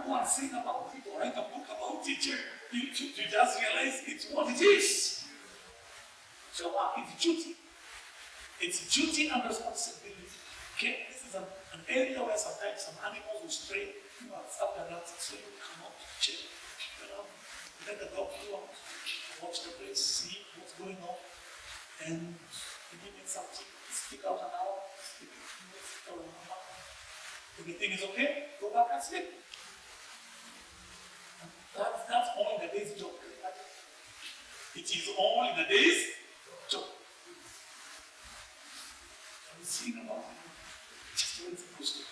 go and sing about it or write a book about it, you just realize it's what it is. So it's duty. It's duty and responsibility. Okay? This is an area where sometimes some animals will stray, you know, and stuff like that. So you come out, chill, you know, let the dog go out, watch the place, see what's going on, and you give it something, stick out an hour, stick out an hour. Everything is okay, go back and sleep. And that's all in the day's job. It is all in the day's job. Have you seen about it? Just the way it's supposed to be.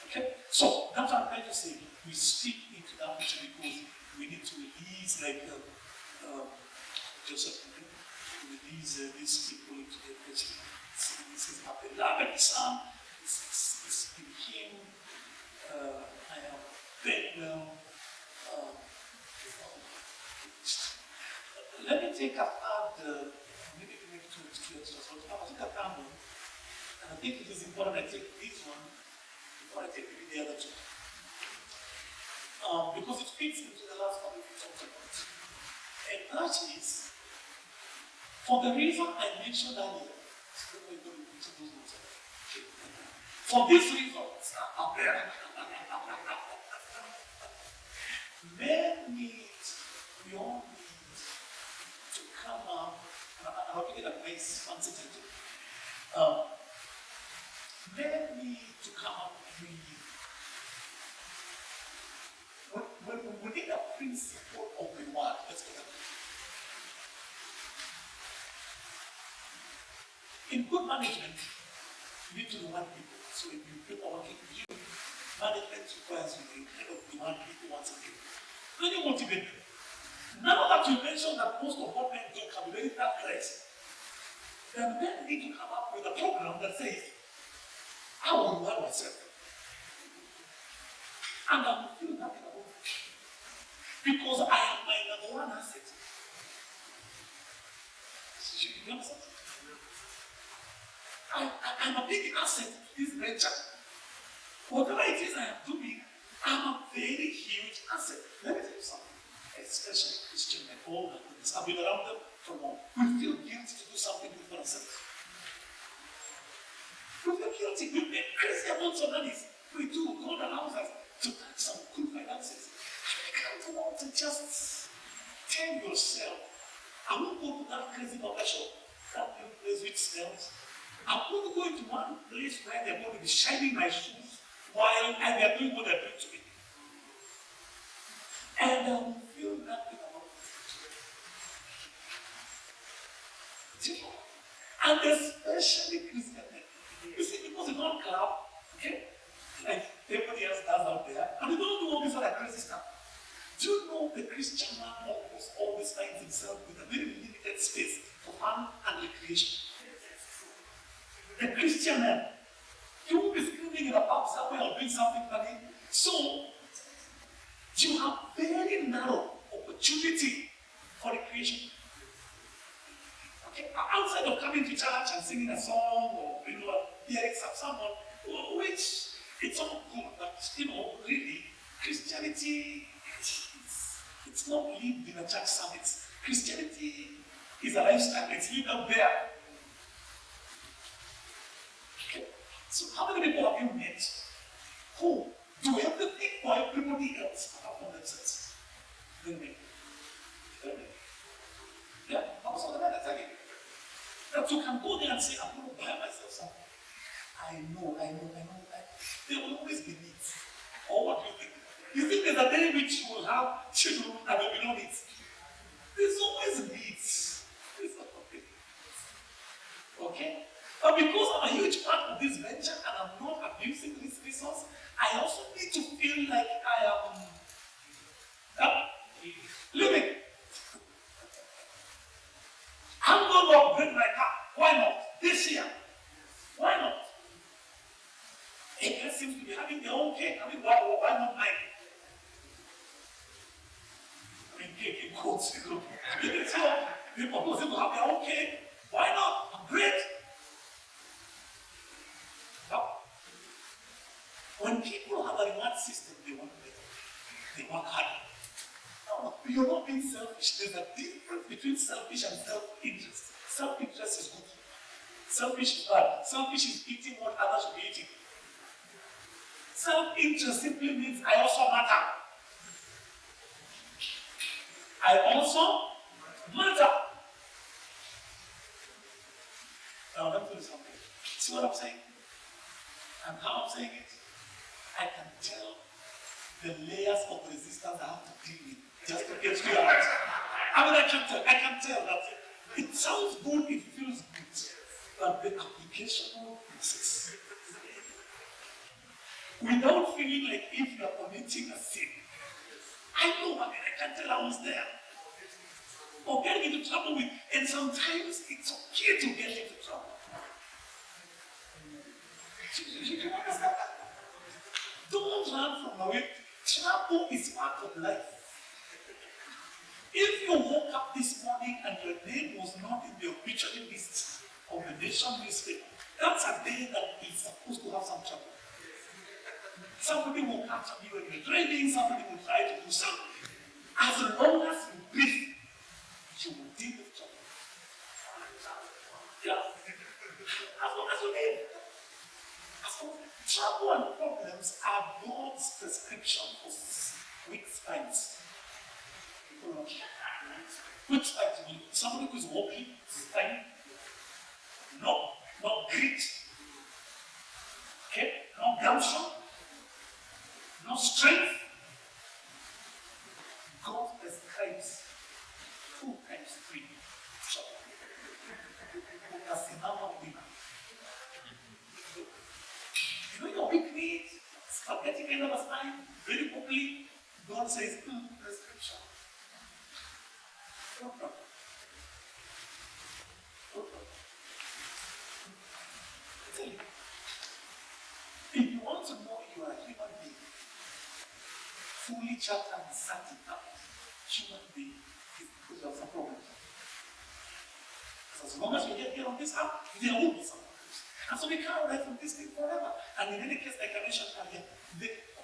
Okay? So, that's what I'm trying to say. We speak into that which because we need to release, like Joseph, to release these people into their destiny. This is my beloved son. It's in him. I am very well. Let me take a third, maybe we make two experiences. I'll take a third one. think it is important I take this one before I take maybe the other two. Because it fits into the last one we talked about. And that is, for the reason I mentioned earlier, for this reason, we all need to come up, and I'll give it a nice fancy title. Men need to come up we need a principle of reward. Let's go there. In good management, you need to reward people. So if you people are working with you, management requires you to kind of reward people once again. Then you motivate them. Now that you mentioned that most of what men do can be very thankless, then men need to come up with a program that says, I will reward myself. And I will feel happy about it. Because I am my number one asset. You understand? I'm a big asset to this venture. Whatever it is I am doing, I'm a very huge asset. Let me tell you something. Especially Christian men, all my goodness. I've been around them for long. We feel guilty to do something good for ourselves. We feel guilty. We make crazy amounts of money. We do. God allows us to have some good finances. You can't want to just tell yourself, I won't go to that crazy barber shop, that new place which smells. I'm going to go into one place where they're going to be shining my shoes while they're doing what they're doing to me. And I will feel nothing about it. And especially Christian men. You see, because they don't clap, okay? Like everybody else does out there, and they don't do all this other crazy stuff. Do you know the Christian man almost always finds himself with a very limited space for fun and recreation? The Christian man, you will be screaming in a pub somewhere or doing something funny. So, you have very narrow opportunity for recreation. Okay? Outside of coming to church and singing a song or hearing someone, which it's all good, but really, Christianity, it's not lived in a church service. Christianity is a lifestyle, it's lived out there. Okay? So how many people have you met who do everything for everybody else apart from themselves? Then yeah, also the man that's again. That you can go there and say, I'm going to buy myself something. I know. There will always be needs. Or what do you think? You think there's a day which you will have children and there will be no needs? There's always needs. Okay? But because I'm a huge part of this venture and I'm not abusing this resource, I also need to feel like I am living. I'm going to upgrade my car. Why not? This year. Why not? It seems to be having their own cake. I mean, why not mine? I mean, cake in quotes. So, people seem to have their own cake. Why not? Upgrade. Now, when people have a reward system, they want better. They work harder. No, you're not being selfish. There's a difference between selfish and self-interest. Self-interest is good. Selfish is bad. Selfish is eating what others should be eating. Self-interest simply means I also matter. I also matter. Now let me tell you something. See what I'm saying? And how I'm saying it? I can tell the layers of resistance I have to deal with just to get you out. I mean, I can tell that it sounds good, it feels good, but the application of process, without feeling like if you are committing a sin. I know, I can tell I was there. Or getting into trouble with, and sometimes it's okay to get into trouble. You can understand that? Don't run from away. Trouble is part of life. If you woke up this morning and your name was not in the obituary list of the nation newspaper. That's a day that is supposed to have some trouble. Somebody will capture you when you're training, somebody will try to do something. As long as you breathe, you will deal with trouble. Yeah. As long as you live. Trouble and problems are God's prescription for weak spines. Weak spines mean somebody who is walking, spine, no grit, okay, no gumption, no strength. God prescribes 2 times 3 trouble. Ukasimama wima. You know your big need, spaghetti kind of a spine, very quickly, God says, prescription. No problem. No problem. I tell you, if you want to know you are a human being, fully chartered and certified human being, is because you have some problems. Because as long as you get here on this app, there will be some problems. And so we can't rest on this thing forever. And in any case, like I mentioned earlier,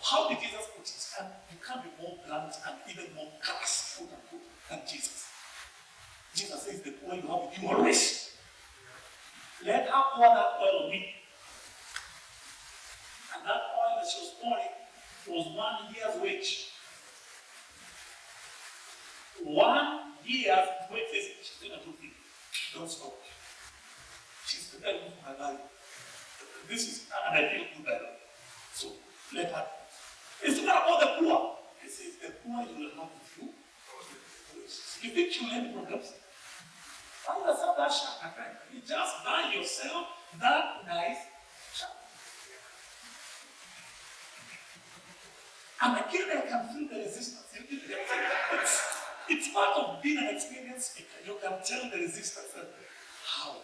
how did Jesus put it? And you can't be more blunt and even more crass, quote unquote, than Jesus. Jesus says, the oil you have with you always. Let her pour that oil on me. And that oil that she was pouring was 1 year's wage. 1 year's wage. She's doing a good thing. Don't stop. She's preparing for my life. This is, and I feel good by that. So let her. It's not about the poor. It says the poor you will have with you. You think you'll have problems? Why does that shop, my friend? You just buy yourself that nice shop. And again, I can feel the resistance. It's part of being an experienced speaker. You can tell the resistance. How?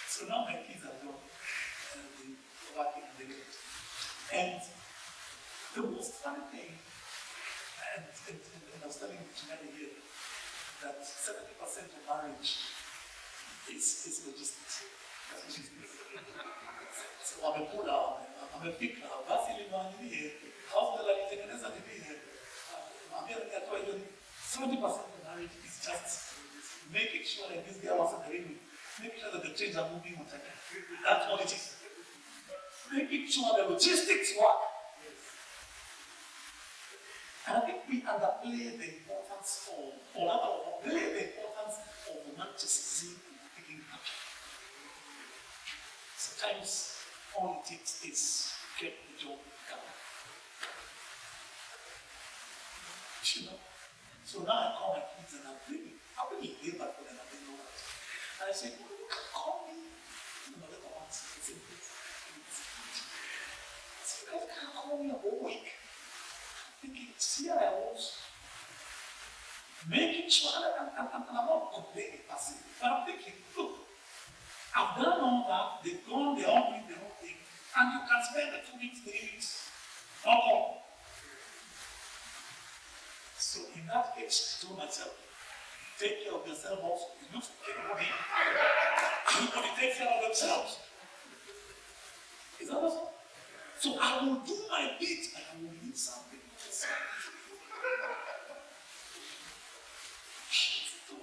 So now my kids are gone. Working in the village. And the most funny thing, and I was telling Janelle here, that 70% of marriage is logistics. That's what she's doing. So I'm a puller, I'm a picker, Vasily Manini, how's the life in the 70% of marriage is just making sure that this girl wasn't ready, making sure that the trains are moving on time. That's what it is. Making sure the logistics work. And I think we underplay the importance of, or rather overplay the importance of romanticism in picking up. Sometimes all it takes is get the job done. You know? So now I call my kids and I'm really labor for them, and they know that. And I say, well, you can call me. You know, little ones. So you guys can't call me a whole week. Thinking, see, I was making sure that I'm not complaining, but I'm thinking, look, I've done all that, they've gone, they're all doing their own thing, and you can spend the 2 weeks, 3 weeks, not more. So in that case, I told myself, take care of yourself also. It looks like everybody takes care of themselves. Is that also? So I will do my bit and I will leave something. So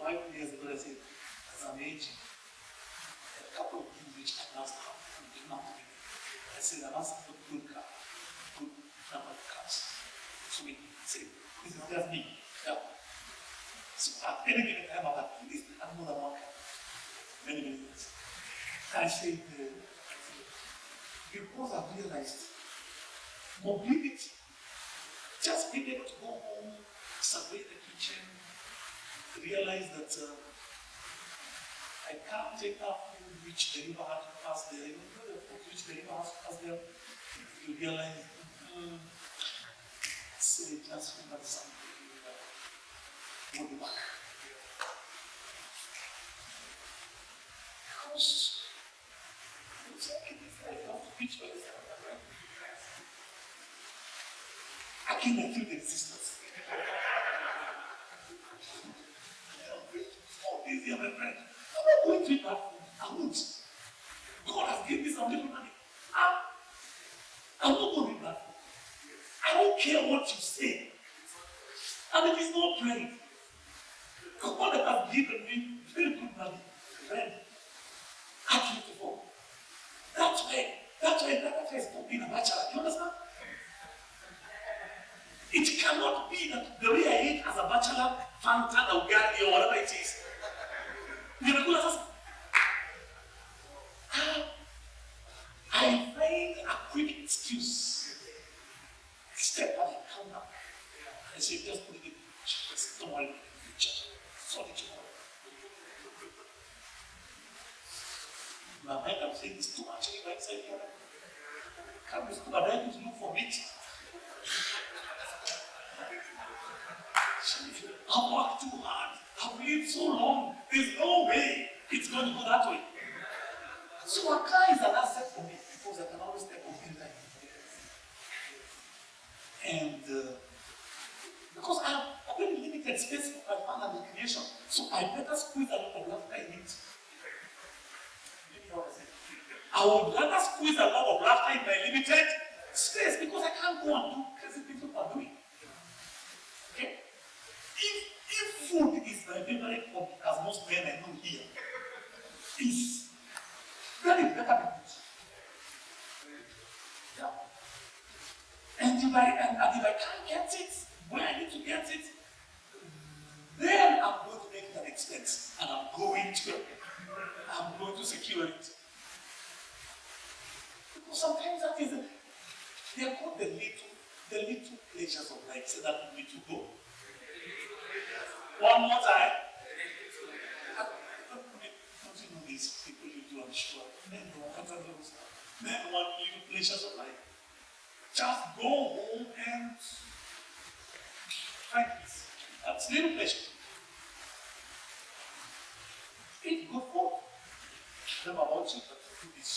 5 years ago, I said, as I'm aging, a couple of things which I must have, not to me. I said, I must have a good car, good number of cars. So we said, this is just me. Yeah. So at any given time, I've had at least more than 1 car. Many years. I said, because I've realized mobility, just being able to go home, survey the kitchen, realize that I can't take our food which the river has to pass there, even though the food which the river has to pass there, you realize, say, just remember something, we'll be back. Because it's like in this life, you have to pitch for yourself, right? I cannot feel the resistance. Small. this year, my friend. I'm not going to eat that food. I won't. God has given me some little money. I'm not going to eat that food. I don't care what you say. And it is not praying. God has given me very good money, friend. At 54. That's why is not being a bachelor. You understand? It cannot be that the way I ate as a bachelor, Fanta, Ugali, or whatever it is. I find a quick excuse. Step back and come down. I say, just put it in. Just don't worry. Sort it out. My mind, I'm saying, it's too much anyway inside here. Come with Cuba Diving to look for meat. I've worked too hard. I've lived so long. There's no way it's going to go that way. So a car is an asset for me because I can always take off anytime. And because I have a very limited space for my fun and recreation, so I better squeeze a lot of laughter in it. I would rather squeeze a lot of laughter in my limited space because I can't go and do crazy people are doing. Okay? If food is my favorite hobby, as most men I know here, is very better than it. Yeah. And if I can't get it where I need to get it, then I'm going to make it an expense, and I'm going to secure it. Because sometimes that is, they are called the little pleasures of life, so that we need to go. One more time. Don't you know these people you do, I'm sure. Men want little pleasures of life. Just go home and find this. That's little pleasure. Eat good food. Remember about you, but food is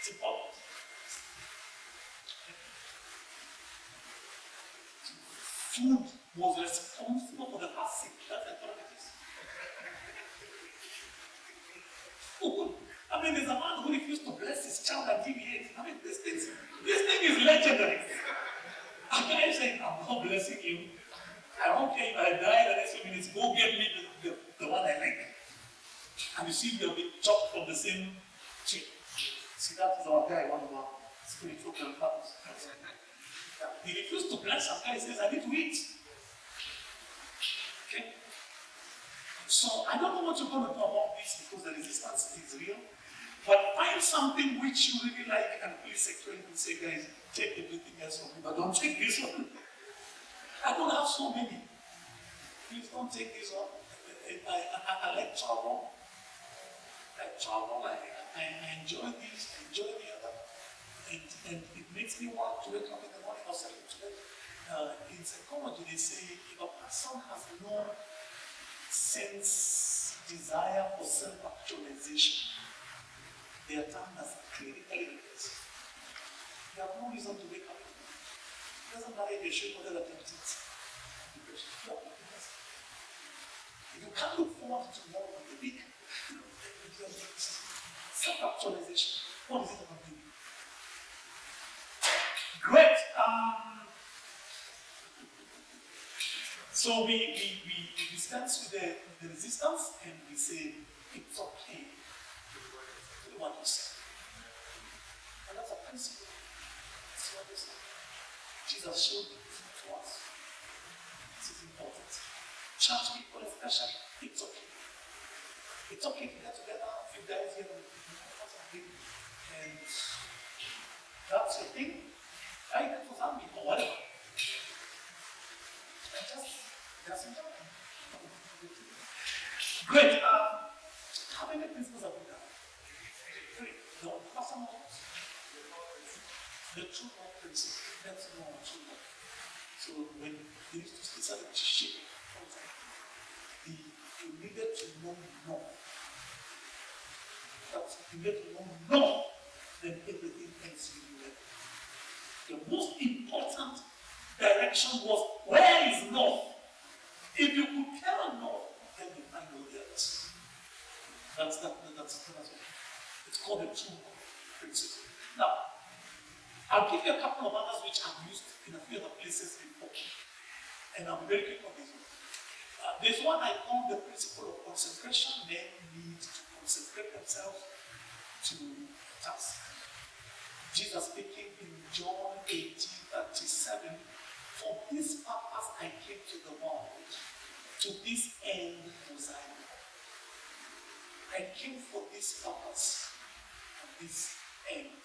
important. Food was responsible for the passing. That's what it is. Oh, I mean, there's a man who refused to bless his child and deviate. I mean, this thing is legendary. A guy saying, I'm not blessing you. I don't care if I die the next few minutes. Go get me the one I like. And you see, they'll be chopped from the same tree. See, that is our guy, one of our spiritual grandfathers. He refused to bless some guy. He says, I need to eat. Okay? So, I don't know what you're going to do about this because the resistance is real. But find something which you really like and please secure it and say, guys, take everything else from me, but don't take this one. I don't have so many. Please don't take this one. I like travel. I enjoy this, I enjoy the other. And it makes me want to wake up in the morning or something today. In psychology, they say if a person has no desire for self-actualization, they are termed as clinically regressive. You have no reason to wake up. It doesn't matter if you're showing other attempts. If you can't look forward to tomorrow on the week, self-actualization. What is it about you? Great. So we dispense with the resistance and we say it's okay. We want to say. And that's a principle. That's what it is. Jesus showed it to us. This is important. Church people especially, it's okay. It's okay to get together, you guys here, and that's your thing. I get for some people, whatever. Just enjoy. Great. How many principles have we done? 3. The first one was the true love principle. That's the true love. So when they used to decide to shape, you needed to know more. That's you needed to know more than everything else you knew. The most important direction was where is north? If you could tell north, then you That's it's called the true principle. Now, I'll give you a couple of others which I've used in a few other places before, and I'll be very quick on this one. There's one I call the principle of consecration. Men need to consecrate themselves to task. Jesus speaking in John 18:37, for this purpose I came to the world, to this end was I. I came for this purpose and this end,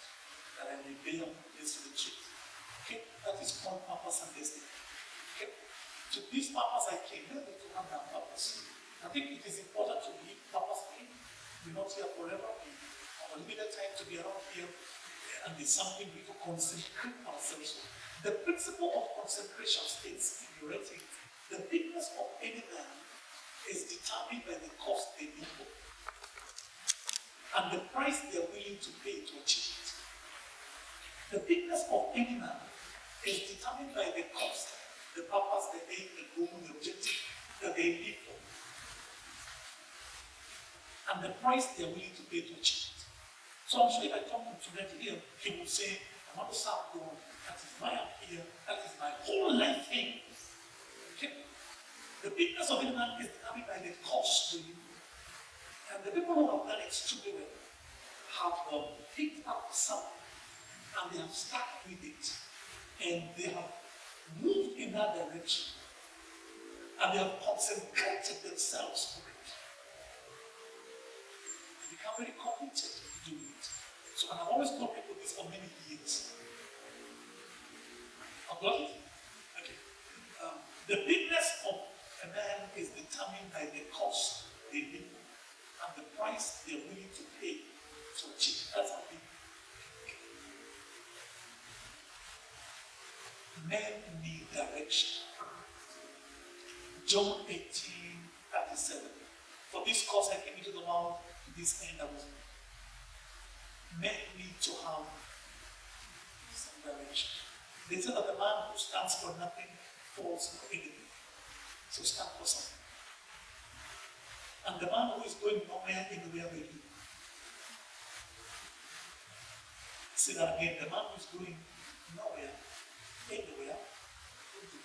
that I may bear witness to the truth. Okay, that is called purpose and destiny. Okay, to this purpose I came, let me to have that purpose. I think it is important to be purposeful. We're not here forever. We have a limited time to be around here. And there's something we to consecrate ourselves. The principle of consecration states, if you read it, the bigness of any man is determined by the cost they need and the price they are willing to pay to achieve it. The bigness of any man is determined by the cost, the purpose, the aim, the goal, the objective that they live for, and the price they are willing to pay to achieve it. So I'm sure if I talk to student here, he will say, I want to serve God, that is why I'm here, that is my whole life thing. Okay? The bigness of any man is determined by the cost they live for. And the people who have done extremely well have picked up something and they have stuck with it and they have moved in that direction and they have concentrated themselves for it. They become very committed to doing it. So, and I've always told people this for many years. I've got it? Okay. The bigness of a man is determined by the cost they live and the price they're willing to pay to achieve. That's how big. Men need direction. John 18:37. For this cause I came into the world, to this end I was. Men need to have some direction. They say that the man who stands for nothing falls for anything. So stand for something. And the man who is going nowhere anywhere will do. Say that again, the man who is going nowhere anywhere will do.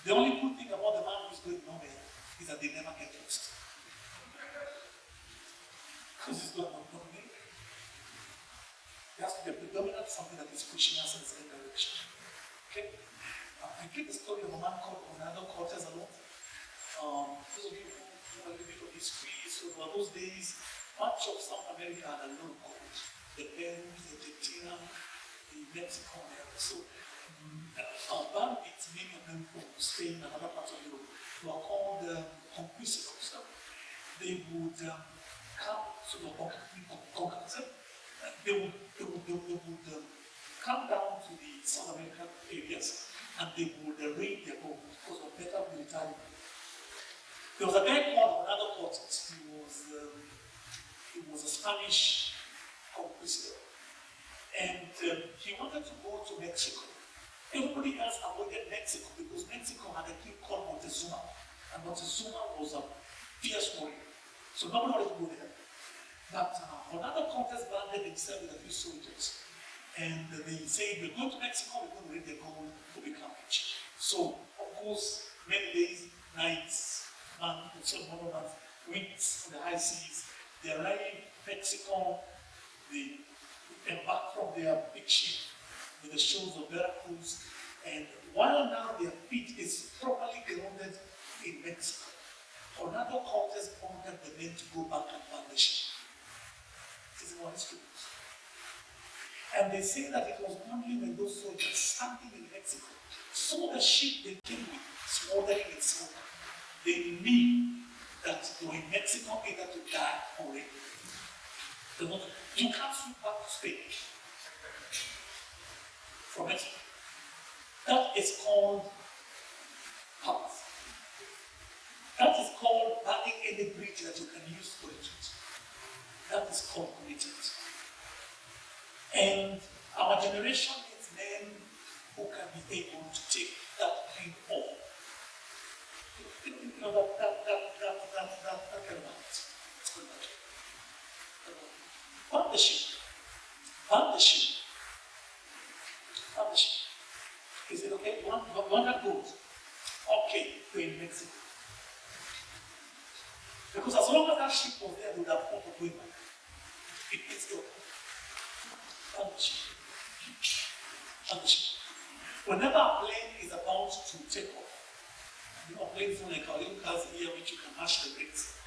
The only good thing about the man who is going nowhere is that they never get lost. Because he's going nowhere. There has to be a predominant something that is pushing us in the same direction. Okay? I give the story of a man called Ronaldo Cortez a lot. Those of you who know a little bit of history, so about those days, much of South America had a lot of gold. The Peru, the Argentina, the Mexico, so bandits, many of them from Spain and other parts of Europe, were called conquistadors. They would come to the conquistadors. They would come down to the South American areas and they would raid their gold because of better military. There was a guy called Ronaldo Cortez. He was a Spanish conquistador. And he wanted to go to Mexico. Everybody else avoided Mexico because Mexico had a king called Montezuma. And Montezuma was a fierce warrior. So nobody wanted to go there. But Ronaldo Cortez banded himself with a few soldiers. And they said, we're going to Mexico, we're going to raid the gold to become rich. So, of course, many days, nights, months, weeks on the high seas, they arrive in Mexico, they embark from their big ship with the shores of Veracruz, and while now their feet is properly grounded in Mexico, Ronaldo Cortez ordered the men to go back and burn the ship. This is what history is. And they say that it was only when those soldiers standing in Mexico saw the ship they came with smoldering in smoke, they knew that they were in Mexico either to die or live. You can't swim back to Spain from Mexico. That is called path. That is called burning any bridge that you can use for it. That is called commitment. And our generation needs men who can be able to take that kind of, that kind of act. burn the sheep. Burn the sheep. Burn the sheep. He said, okay, you want that goat? Okay, we're in Mexico. Because as long as that sheep was there, they would have thought of going back. It is God. Burn the sheep. Burn the sheep. Whenever a plane is about to take off, planes like our little cars here, which you can mash the brakes.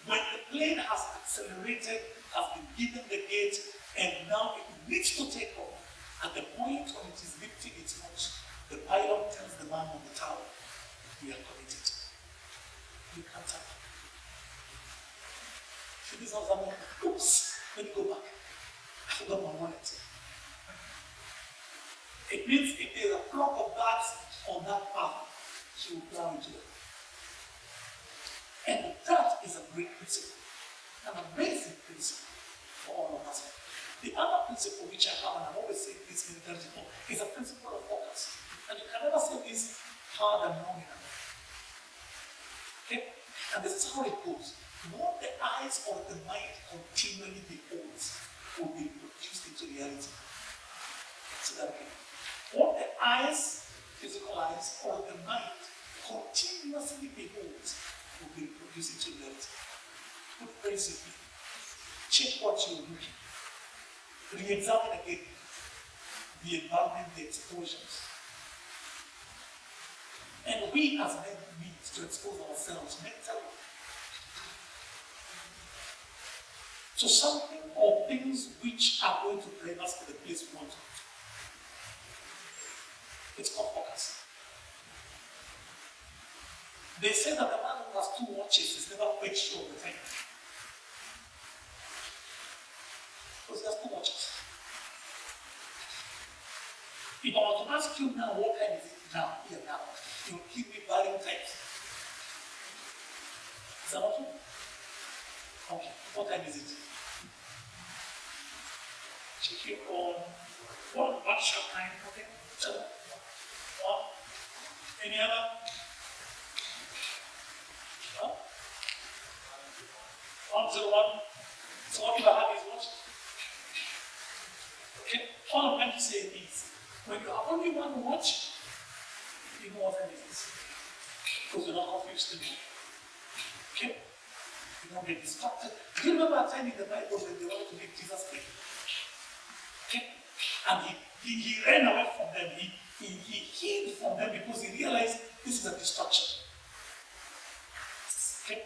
When the plane has accelerated, has been given the gate, and now it needs to take off, at the point when it is lifting its nose, the pilot tells the man on the tower, we are committed. You can't tap. So this was like, oops, let me go back. I forgot my wallet. It means if there's a flock of bats on that path, she will plow into them. And that is a great principle, an amazing principle for all of us. The other principle which I have, and I've always said this many times before, is a principle of focus. And you can never say this hard and long enough. Okay? And this is how it goes. What the eyes of the mind continually beholds will be produced into reality. So that again. What the eyes, physical eyes, or the mind continuously beholds will be produced into reality. Put it very simply. Check what you're looking. Re-examine again the environment, the exposures. And we as men need to expose ourselves mentally to something or things which are going to bring us to the place we want to. It's called focus. They say that the man who has 2 watches is never quite sure of the time. Because he has 2 watches. If I were to ask you now, what time is it now, here now, you will give me varying times. Is that not true? Okay, what time is it? Check your phone. What sharp time? Okay, 7. 1. Any other? Huh? 101. So what you have is what? Okay, all I'm trying to say is, when you have only one watch, you know what time it is. Because you're not confused anymore. Okay? You don't get distracted. Do you remember a time in the Bible when they wanted to make Jesus pray? Okay? And he ran away from them. He hid from them because he realized this is a distraction. Okay?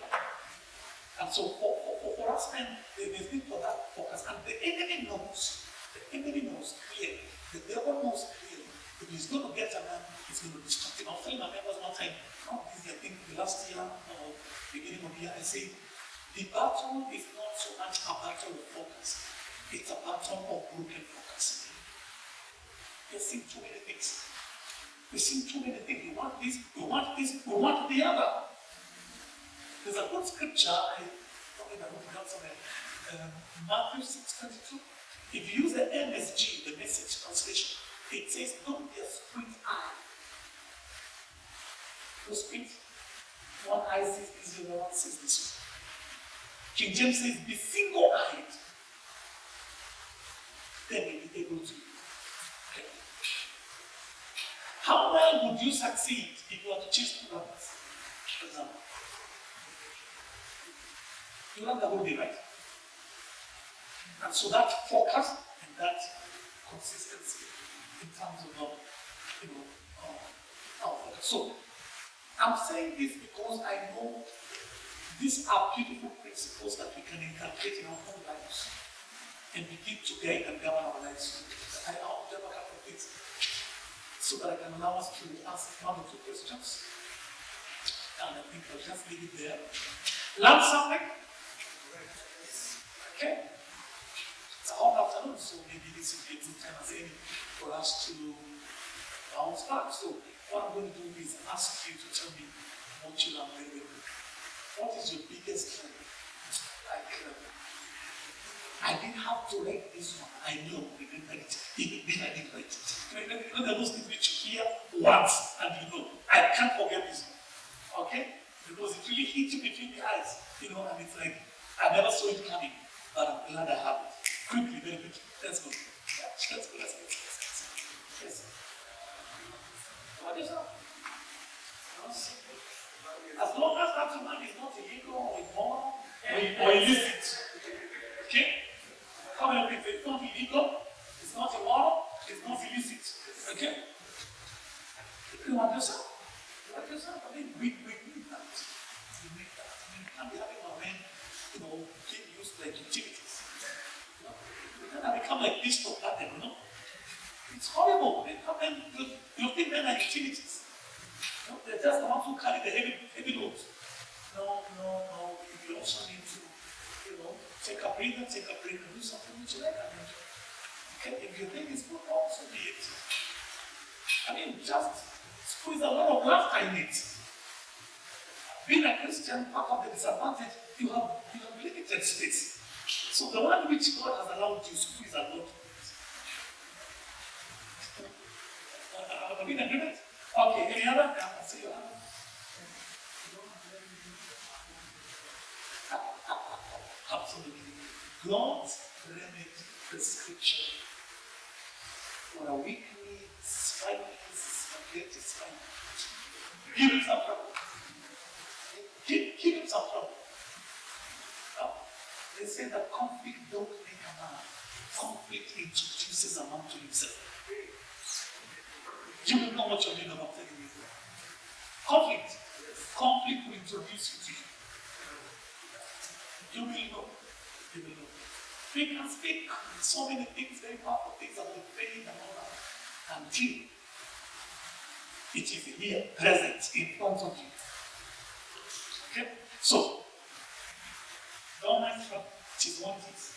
And so for us men, there's need for that focus. And the enemy knows clearly, the devil knows clearly, if he's going to get a man, he's going to distract him. I was telling my members one time, not this year, I think the last year or beginning of the year, I said, the battle is not so much a battle of focus, it's a battle of broken focus. We've seen too many things. We've seen too many things. We want this, we want this, we want the other. There's a good scripture, I don't know if I wrote it down somewhere, Matthew 6:22. If you use the MSG, the Message translation, it says, don't be a squint eye. No squint. One eye sees this, the other one sees this. King James says, be single-eyed. Then you'll be able to. Okay. How well would you succeed if you were to chase 2 rabbits, for example? You run the whole day, right? And so that focus and that consistency in terms of our focus. So I'm saying this because I know these are beautiful principles that we can inculcate in our own lives and begin to guide and govern our lives. I will develop a couple of things so that I can allow us to ask 1 or 2 questions. And I think I'll just leave it there. Learn something? Okay? It's a hot afternoon, so maybe this will be a good time as any for us to bounce back. So what I'm going to do is ask you to tell me what you learned very well. What is your biggest strength? Like, I didn't have to write this one. I know we didn't write it. Even then I didn't write it. You know those things which you hear once and you know, I can't forget this one. Okay? Because it really hits you between the eyes, and it's like, I never saw it coming. But I'm glad I have it. Quickly, very quickly. Let's go. Let's go. Yes. What is that? As long as that man is not illegal or immoral or illicit. Okay? How many people? It's not illegal, it's not immoral, it's not illicit. Okay? You want yourself? I mean, we need that. We need that. I mean, we can't be having our men, being used like utilities. We cannot become like this or that, It's horrible. They come and you think men are utilities. They're just the ones who carry the heavy loads. No. You also need to, take a breather, do something which you like. Okay, if you think it's good, also be it. I mean, just squeeze a lot of laughter in it. Being a Christian, part of the disadvantage, you have limited space. So the one which God has allowed you to squeeze a lot of it. Have we been agreement? Okay, any other? I see you have. Absolutely. God's remedy prescription for a weekly spaghetti spine. Give him some trouble. Give him some trouble. They say that conflict don't make a man. Conflict introduces a man to himself. You will know what you're doing about telling you. Conflict will introduce you to you. You will know. We can speak so many things, very powerful things about faith and all that, until it is here, present, in front of you. Okay? So, don't mind from it is what it is.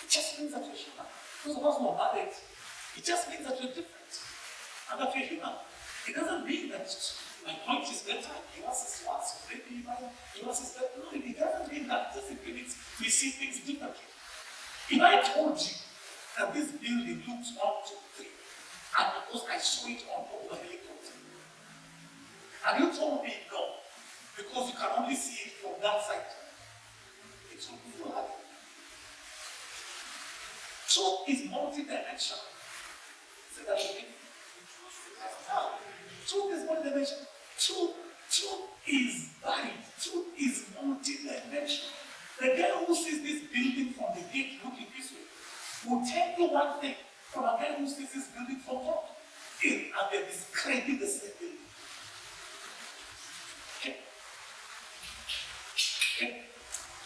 It just means that you're human. Those of us who are married, it just means that you're different and that you're human. It doesn't mean that my point is better, yours is worse, maybe yours is better. No, it doesn't mean that. It just means we see things differently. If I told you that this building looks 1, 2, 3, and because I saw it on top of the helicopter, and you told me no, because you can only see it from that side, it's not good. Truth is multi-dimensional. Say that again. Truth is multi-dimensional. Truth is varied. Truth is multi-dimensional. The guy who sees this building from the gate looking this way will tell you one thing from a guy who sees this building from top. And they're describing the same building. Okay?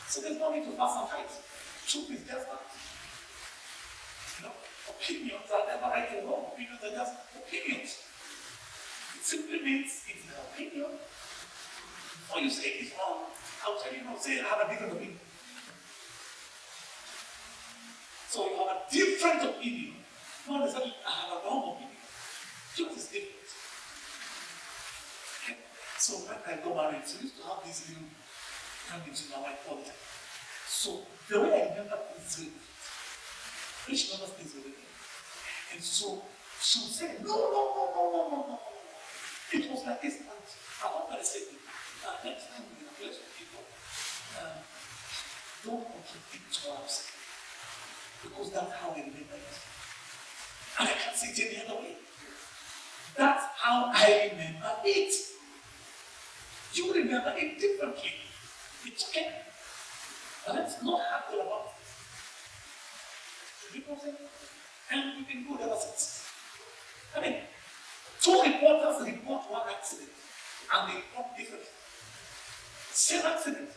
So there's no need to fuss and fight. Truth is just that. Opinions are never right or wrong. Opinions are just opinions. It simply means it's an opinion. Or you say it's wrong, I'll tell you no, say I have a different opinion. So you have a different opinion. Not necessarily I have a wrong opinion. Truth is different. Okay? So when I got married, so I used to have this little hangings in my wife all the time. So the way I remember things very good. Which remembers things very good. And so she would say, no. It was like this, and I thought I said, next time we're in a place with people, don't contradict what I'm saying. Because that's how I remember it. And I can't say it any other way. That's how I remember it. You remember it differently. It's okay. But let's not haggle about it. You know what I'm saying? And we've been good ever since. I mean, 2 reporters report one accident, and they report differently. Same accident.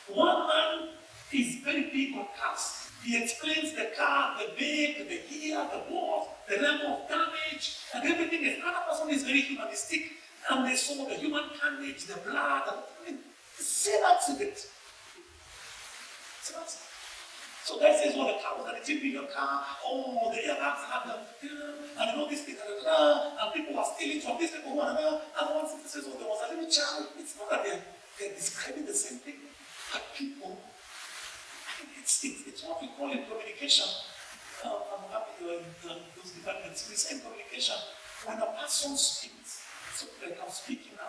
One man is very big on cars. He explains the car, the make, the gear, the board, the level of damage, and everything. Another person is very humanistic, and they saw the human carnage, the blood, same accident. Same accident. So that says, the car was an 18 million car, the airbags had and this thing, and people were stealing from these people, and one says, there was a little child. It's not that they're describing the same thing, but people, it's what we call in communication. I'm happy you're in those departments. We say in communication, when a person speaks, so like I'm speaking now,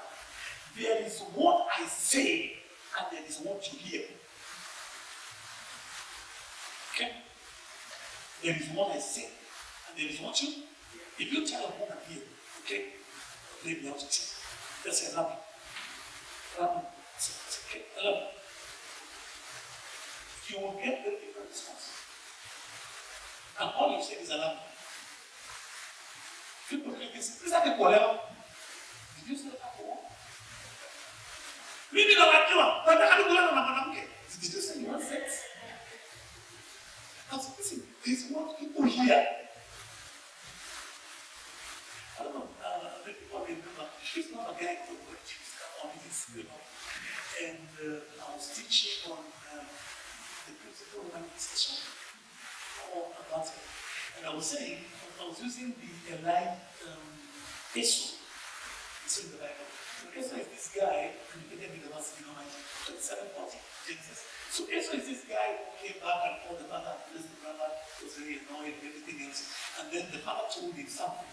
There is what I say and there is what you hear. Okay? There is what I say and there is what you hear. If you tell a woman here, okay, leave me out to tea. That's a love you. Love you. It's okay. I love you. You will get the different response. And all you say is I love you. People think this is like a whatever. Did you say that before? Maybe not like you are, but I don't know. Did you say you want sex? Because listen, this is what people hear. I don't know, maybe people remember, she's not a guy who worked, she's on his, and I was teaching on the principle of manifestation, all about it. And I was saying, I was using the line, Esau. It's in the Bible. So Esau is this guy, and you can get the verse, 27:40, Genesis. So Esau is this guy who came back and called the father, and blessed the brother, was very annoyed and everything else. And then the father told him something.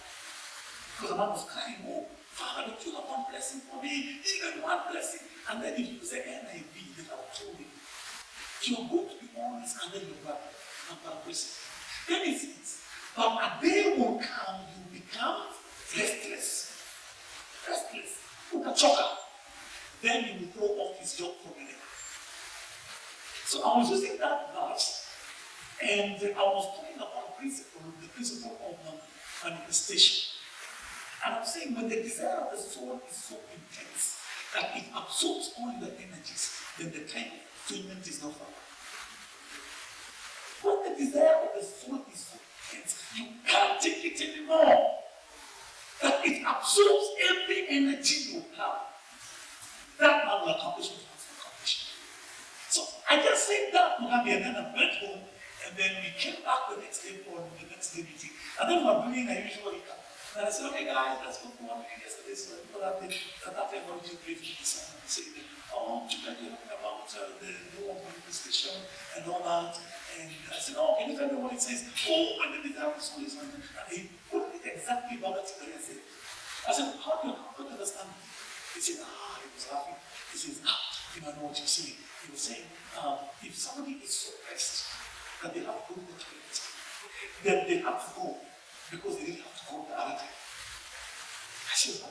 Because the man was crying, oh, Father, don't you have one blessing for me? Even one blessing. And then if you say NIV, the Father told him, you're going to be honest and then you're brother. I'm paraphrasing. Then he says, but a day will come, you become restless. Restless. With a choker. Then you will throw off his yoke from your neck. So I was using that verse, and I was talking about the principle of manifestation. And I'm saying when the desire of the soul is so intense that it absorbs all your energies, then the time of fulfillment is not found. When the desire of the soul is so intense, you can't take it anymore. That it absorbs every energy you have. That man will accomplish what he wants to accomplish. So I just said that to have and then I went home, and then we came back the next day for the next day meeting. And then we were doing a usual recap. And I said, okay guys, let's go for one meeting yesterday. So people that day, what did you pray for this? And I said, today you're talking about the law of manifestation and all that. And I said, oh, can you tell me what it says? Oh, and the desire of the soul is one. And he put it exactly verbatim what I said. I said, how do you understand? He said, he was laughing. He says, you might know what you're saying. He was saying, if somebody is so pressed that they have to go to the toilet, then they have to go because they didn't have to go the other time. I said,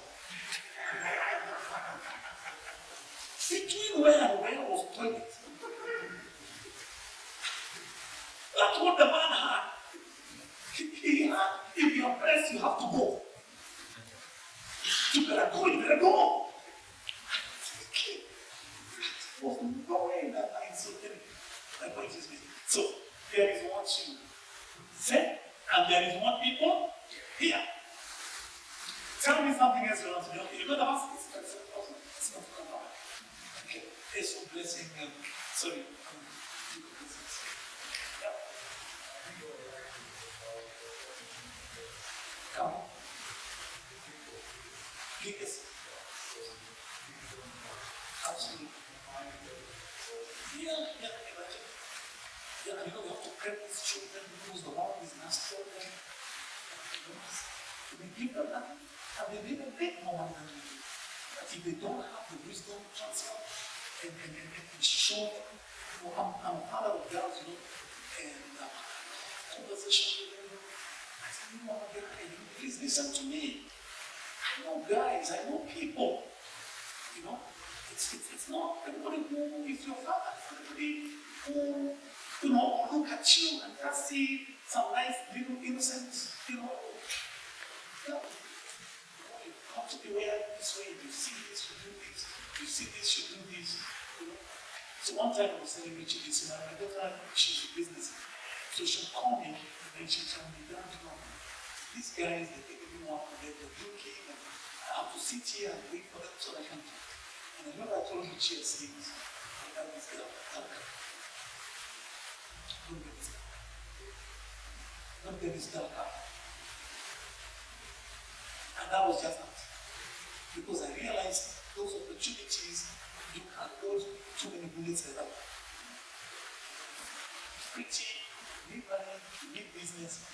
between where and where was toilet? That's what the man had. He had, if you're pressed, you have to go. You better go. Was no way in that line. So my point is this. So there is what you say, and there is what people hear. Tell me something else you want to know. You're going to ask this question. It's not going to happen. Okay. It's a blessing. Sorry. Come on. Yes. Absolutely. Yeah, you have to prep these children because the world is nasty for them. We give them that, and they even make more money than we do. But if they don't have the wisdom transfer and show them, I'm a father of girls, and conversation with them. I said, please listen to me. I know guys, I know people. It's not everybody who is your father. It's everybody who, look at you and just see some nice little innocent, Yeah. You have to be aware this way. You see this, you do this. You see this, you do this. So one time I was telling Richie this, my daughter, she's in business. So she'll call me and then she'll tell me, Dad, these guys, they take everyone and they're drinking, and I have to sit here and wait for them so I can talk. And I remember I told you she has things. I got this girl. Don't get this girl. Don't get this girl up. And that was just that. Because I realized those opportunities, you can't load too many bullets at that. Preaching, need money, need business.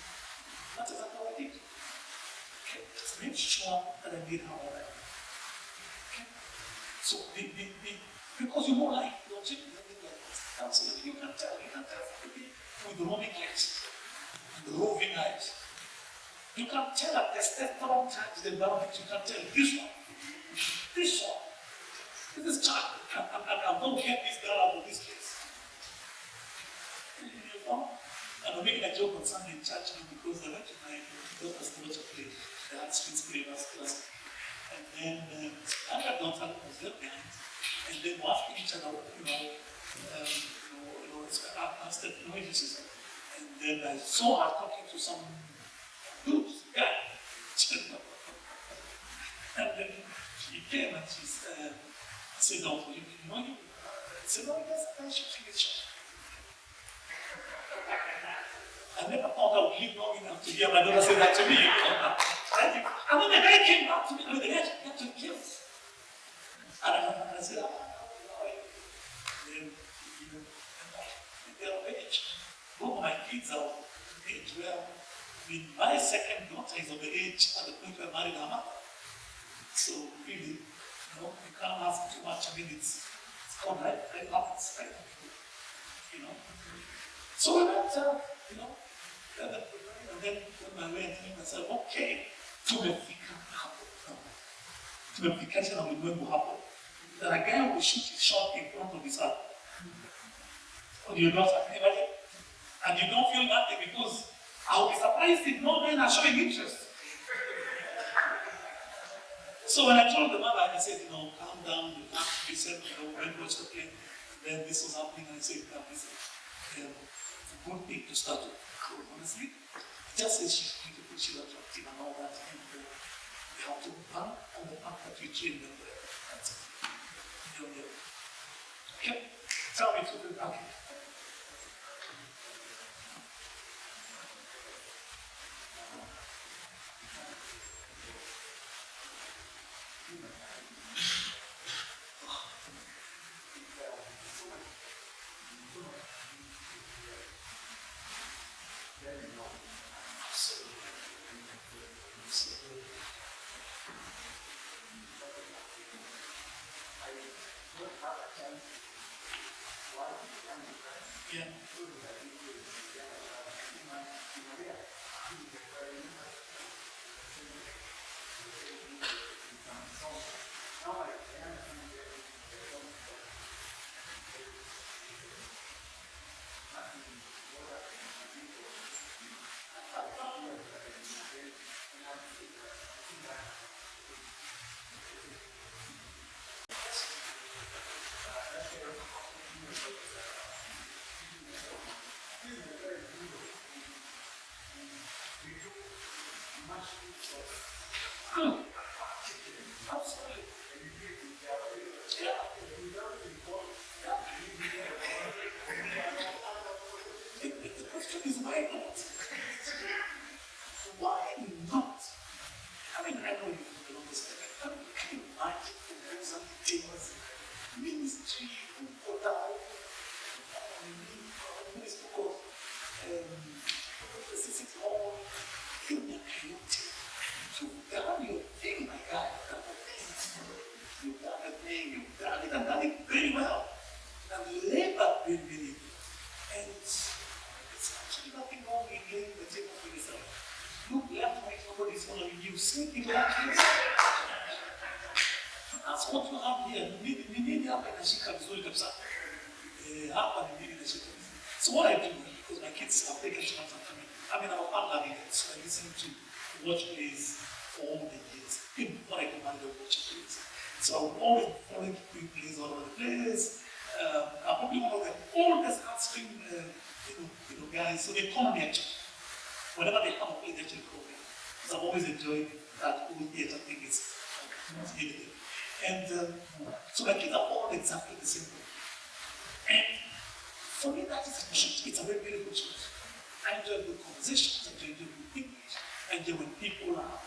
That is what I did. Okay, just make sure that I made her all right. Okay? So because you know life, don't you? Absolutely, you can tell with the roving eyes, the roving eyes. You can tell at testosterone times the environment, you can tell this is child. I'm going to get this girl out of this place. You know? And I'm making a joke on Sunday in church because I went to my daughter's Thogoto play, the art streets play last class. And then I got daughter was there behind. And then we're asking each other, constant noises. And then I saw her talking to some dude, guy. And then she came and she said, no, you know you? I said, no, yes, I should finish it. I never thought I would live long enough to hear my daughter say that to me. And when the guy came back to me, the guy got to kill. And I said, then, they're of age. Both of my kids are of age where, my second daughter is of the age at the point where I married her mother. So really, you can't ask too much. I mean, it's called life happens, right? So we went, and then when I went, I said, okay, tumefika na ulimwengu hapo. That a guy will shoot his shot in front of his heart. Or your daughter, imagine. And you don't feel nothing because I will be surprised if no men are showing interest. So when I told the mother, I said, calm down, you have to be said, when watch the play. Then this was happening, and I said, listen, it's a good thing to start with. Honestly, just as she's beautiful, she's attractive and all that, and you have to bank on the fact that you train them there. That's it. Okay? Tell me to do that. Okay. Yeah. Absolutely. The question is why not? Why not? I mean, I know you put on this, but can you imagine some things, ministry, portal, ministry of this is all human beauty. You've done your thing, my God. You've done the thing, you've done it, and done it very well. And labor very, very. And it's actually nothing wrong in laying the table for yourself. Look left, right, nobody's following you. See people like this. That's what you have here. You need hapa inashika vizuri kabisa. Hapa ni nini inashika vizuri. So what I do, because my kids have taken chance from me, I mean, I'm loving it. So I listen to watch plays for all the years. Even before I commanded to watch plays. So I'm always following plays all over the place. I'm probably one of the oldest heartstring, guys. So they call me actually. Whenever they come and play, they actually call me. Because I've always enjoyed that old theater thing. It's and so my kids are all exactly the same way. And for me, that is a truth. It's a very, very good truth. I enjoy good conversations, I enjoy good English, I enjoy when people are,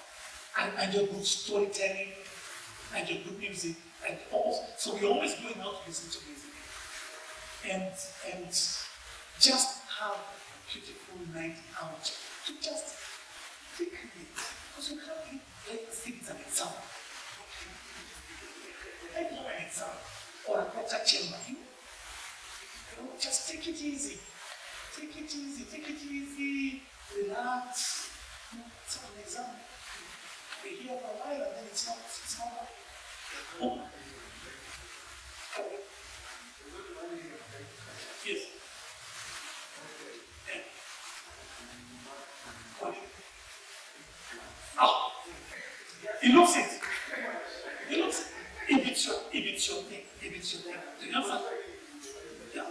I enjoy good storytelling, I enjoy good music, and all. So we're always going out to listen to music. And just have a beautiful night out to just recreate. Because you can't play the things an example. I know an example. it's not oh. Yes. Yeah. Ah, he looks it. He looks it. If it's your thing, do you understand? Yeah.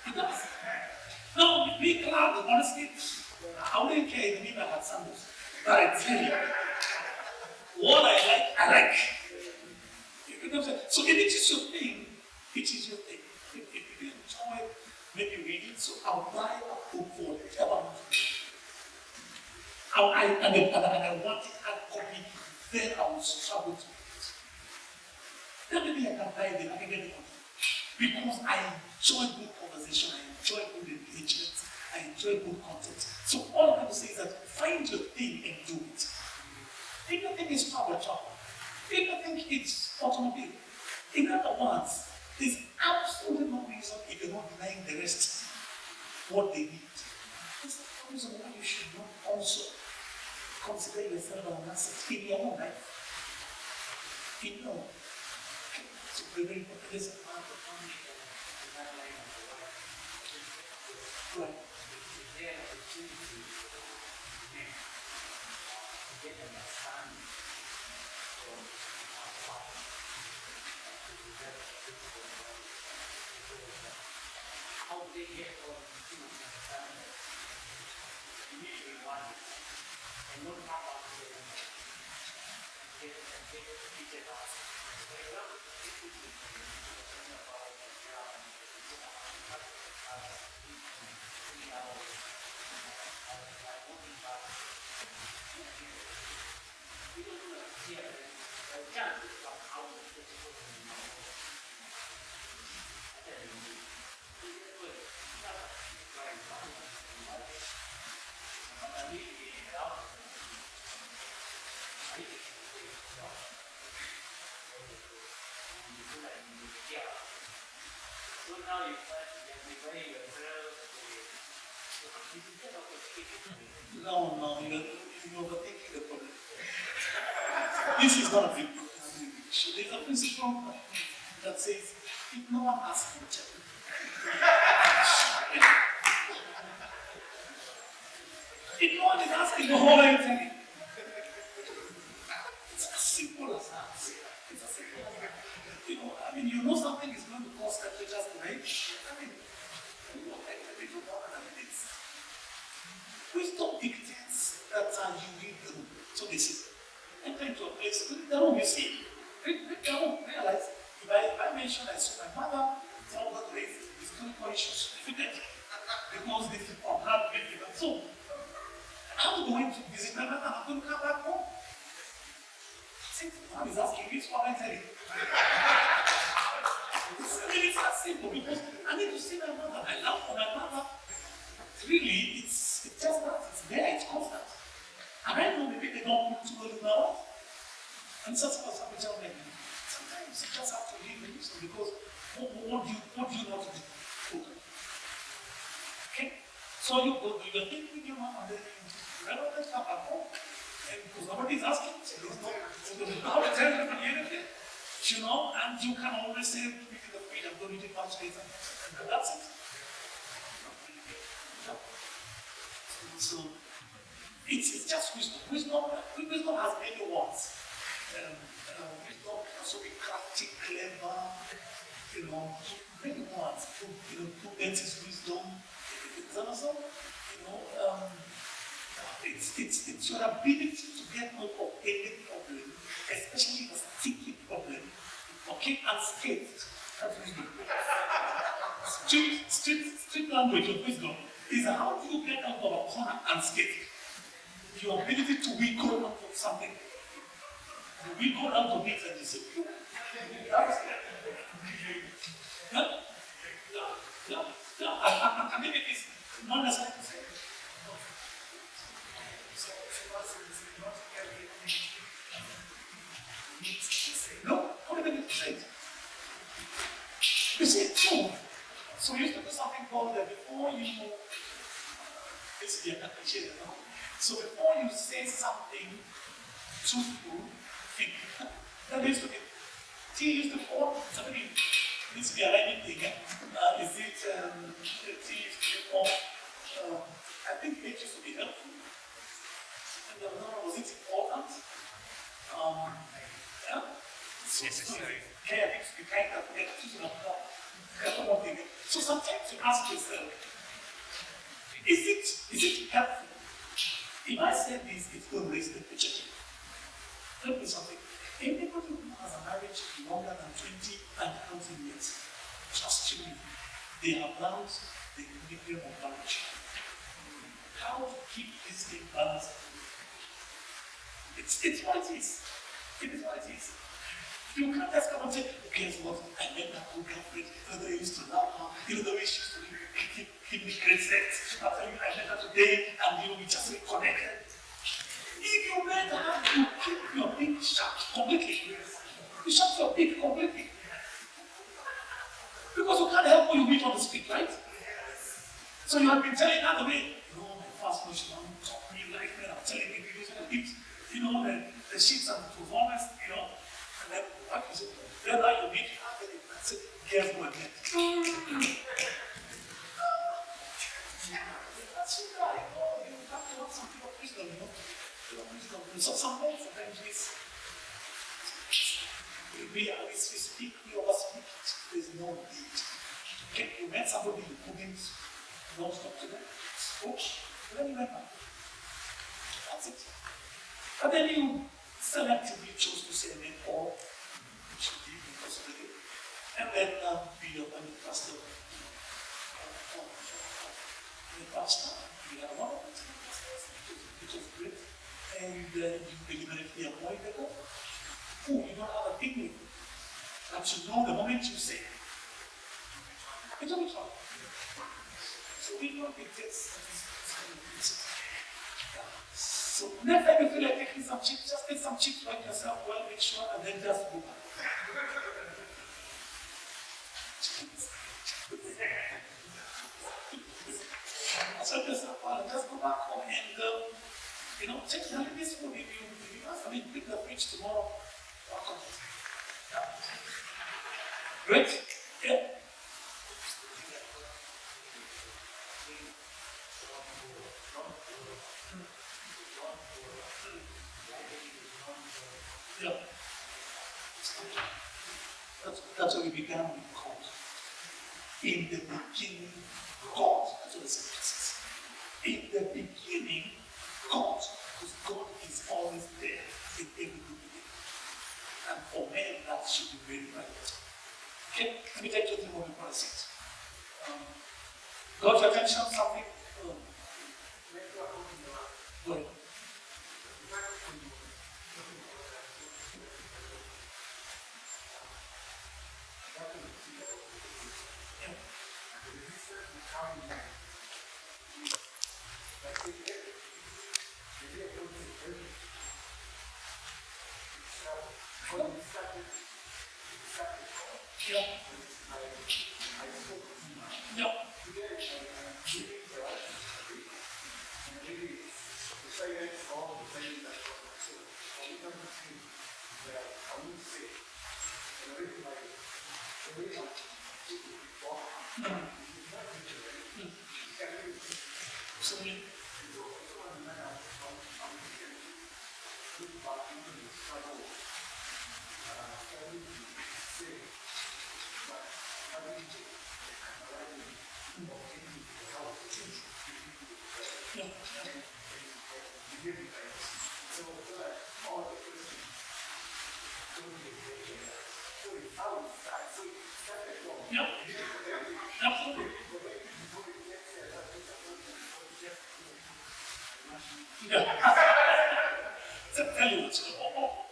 It does. No, be glad, honestly. I wouldn't care if I had sandals. But I tell you, what I like. You know what I'm saying? So if it is your thing, it is your thing. If you enjoy maybe reading, so I'll buy a book for whatever. And I want it hard copy, then I will struggle to it. Then maybe I can buy it, I can get it. Because I enjoy good conversation, I enjoy good engagement, I enjoy good content. So all I have to say is that find your thing and do it. If you think it's power chop, if you think it's automobile, in other words, there's absolutely no reason if you're not denying the rest what they need. There's no reason why you should not also consider yourself an asset in your own life. In your own. So very important. There's a part of family in that line of the life. Right. There are opportunities to get understanding from outside. How they get all these things understanding. You need to remind it. And not have out there and get teach it out. For example, if you think about we don't know here the chances of how to put it so now you find no, you're overthinking the problem. This is not a big issue. There's a principle that says, if no one asks you, check. If no one is asking, the whole thing. It's as simple as that. It's as simple as that. You know something is going to cause temperatures to range. Wisdom dictates that you read the room. So this is enter into a place, read the room, you see. Read the room, realize if I mention I saw my mother, it's all that raised is clinical issues. Because this is on her baby. So I'm going to visit my mother, I'm going to come back home. Since mom is asking me, what I tell you. It's that simple because I need to see my mother. I love for my mother. Really, it's just that. It's there, it's constant. And I know maybe they don't put too well in my life. And that's what I'm telling them. Sometimes you just have to leave the wisdom because what do you want to do? Okay? So you go do your thing with your mom and then you run out and come back home. And because nobody's asking, so there's no how to tell them anything. And you can always say, picking the feet, I'm going to take much later. And that's it. So it's just wisdom. Wisdom has many words. Wisdom can also be crafty, clever, many words. Prudence is wisdom. It's your ability to get out of any problem, especially a sticky problem. Okay, unscathed. That's wisdom. Street language of wisdom is how do you get out of a corner unscathed? Your ability to wiggle out of something. You wiggle out of it and you say, I mean, it is not necessary to say. No, what do you mean to say? You see, it's true. So we used to do something called before you this is the application. So before you say something, truthful thing. That used to be, tea used to pour, somebody needs to be aligned thing. Is it, tea used to be more, I think it used to be helpful. And the other one, was it important? Yeah. Care needs to be kind of so sometimes you ask yourself, is it helpful? If I say this, it's going to raise the temperature. Let me something. Anybody who has a marriage longer than 20 and 100 years, trust me, they have learned the equilibrium of marriage. How to keep this thing balanced. It's what it is. It is what it is. You can't just come and say, guess what? I met that good girlfriend, the way I used to love her, the way she used to give me great sex. After I met her today, and we just reconnected. If you met her, you keep your beak shut completely. You shut your beak completely. Because you can't help who you meet on the street, right? So you have been telling her the way, my first notion, I'm talking like me, I'm telling you, the sheets and the performance, and then what is it? Then now you meet her, and you say, guess what? That's it, you have to have some people of wisdom, So sometimes we speak, we overspeak it. There's no need. Okay, you met somebody, you couldn't not talk to them, spoke, then you went back. That's it. And then you selectively chose to say amen or which you did because of it. And then be your pastor. The pastor, we had one of them, it was great. And you deliberately avoided them. Oh, you don't have a thing with you. But you know the moment you say, it's only fun. So we don't think this. So next time you feel like taking some chips, just take some chips by yourself, well, make sure, and then just go back. So just go back home and, take the holidays food if you have. Bring the fridge tomorrow. Welcome. Yeah. Great? Yeah. Yeah. That's what we began with God. In the beginning, God. That's what the scripture says. In the beginning, God. Because God is always there in every good beginning. And for men, that should be very right. Okay, let me take you through what we want to see. Got your attention on something? Go ahead.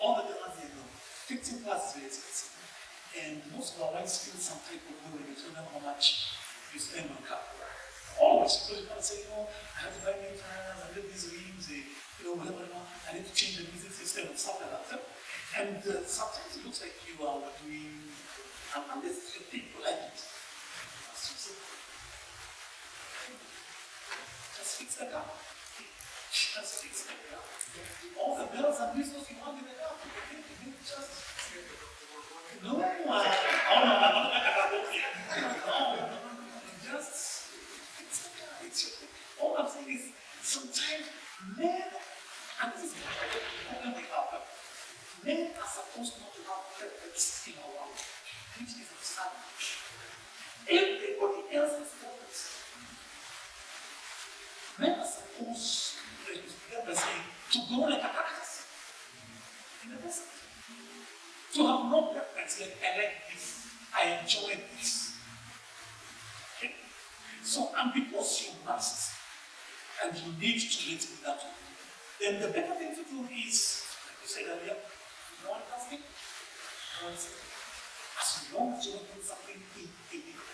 All the dollars they know, 15 plus is very expensive. And most of our wives feel some type of way when you tell them how much you spend on car. Always, because you can't say, I have to buy new tires, I need these rims, whatever, I need to change the music system and stuff like that. And sometimes it looks like you are doing, and this is your thing, you like it. Just fix the car. Just fix the car. All the bells and whistles you want in the house, you just no, just it's all I'm saying is sometimes men, and this is the problem we have. Men are supposed not to have purpose in our life, which is a sad. Everybody else is purpose. Men are supposed, like the saying, to grow like a cactus in the desert. To have no preference, like I like this, I enjoy this. Okay? So, and because you must, and you need to let me that way, then the better thing to do is, like you said earlier, no one can speak. As long as you don't do something illegal,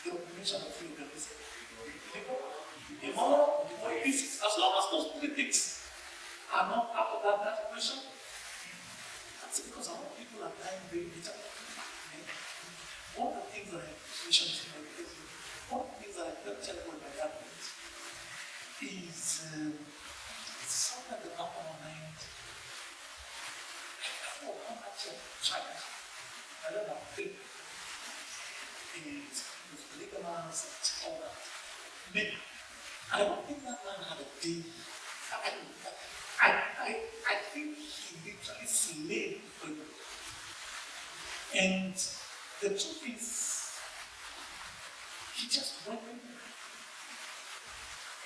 the mention of freedom is immoral, or illicit. As long as those three things are not part of that question, that's because a lot of people are dying very little. One of the things that I mentioned to my because one of the things that I felt terrible by that is it's something that up on my mind. I don't know how much China, I don't know, big is polygamous and all that. Maybe. I don't think that man had a day. I think he literally slaved for it. And the truth is, he just went in there.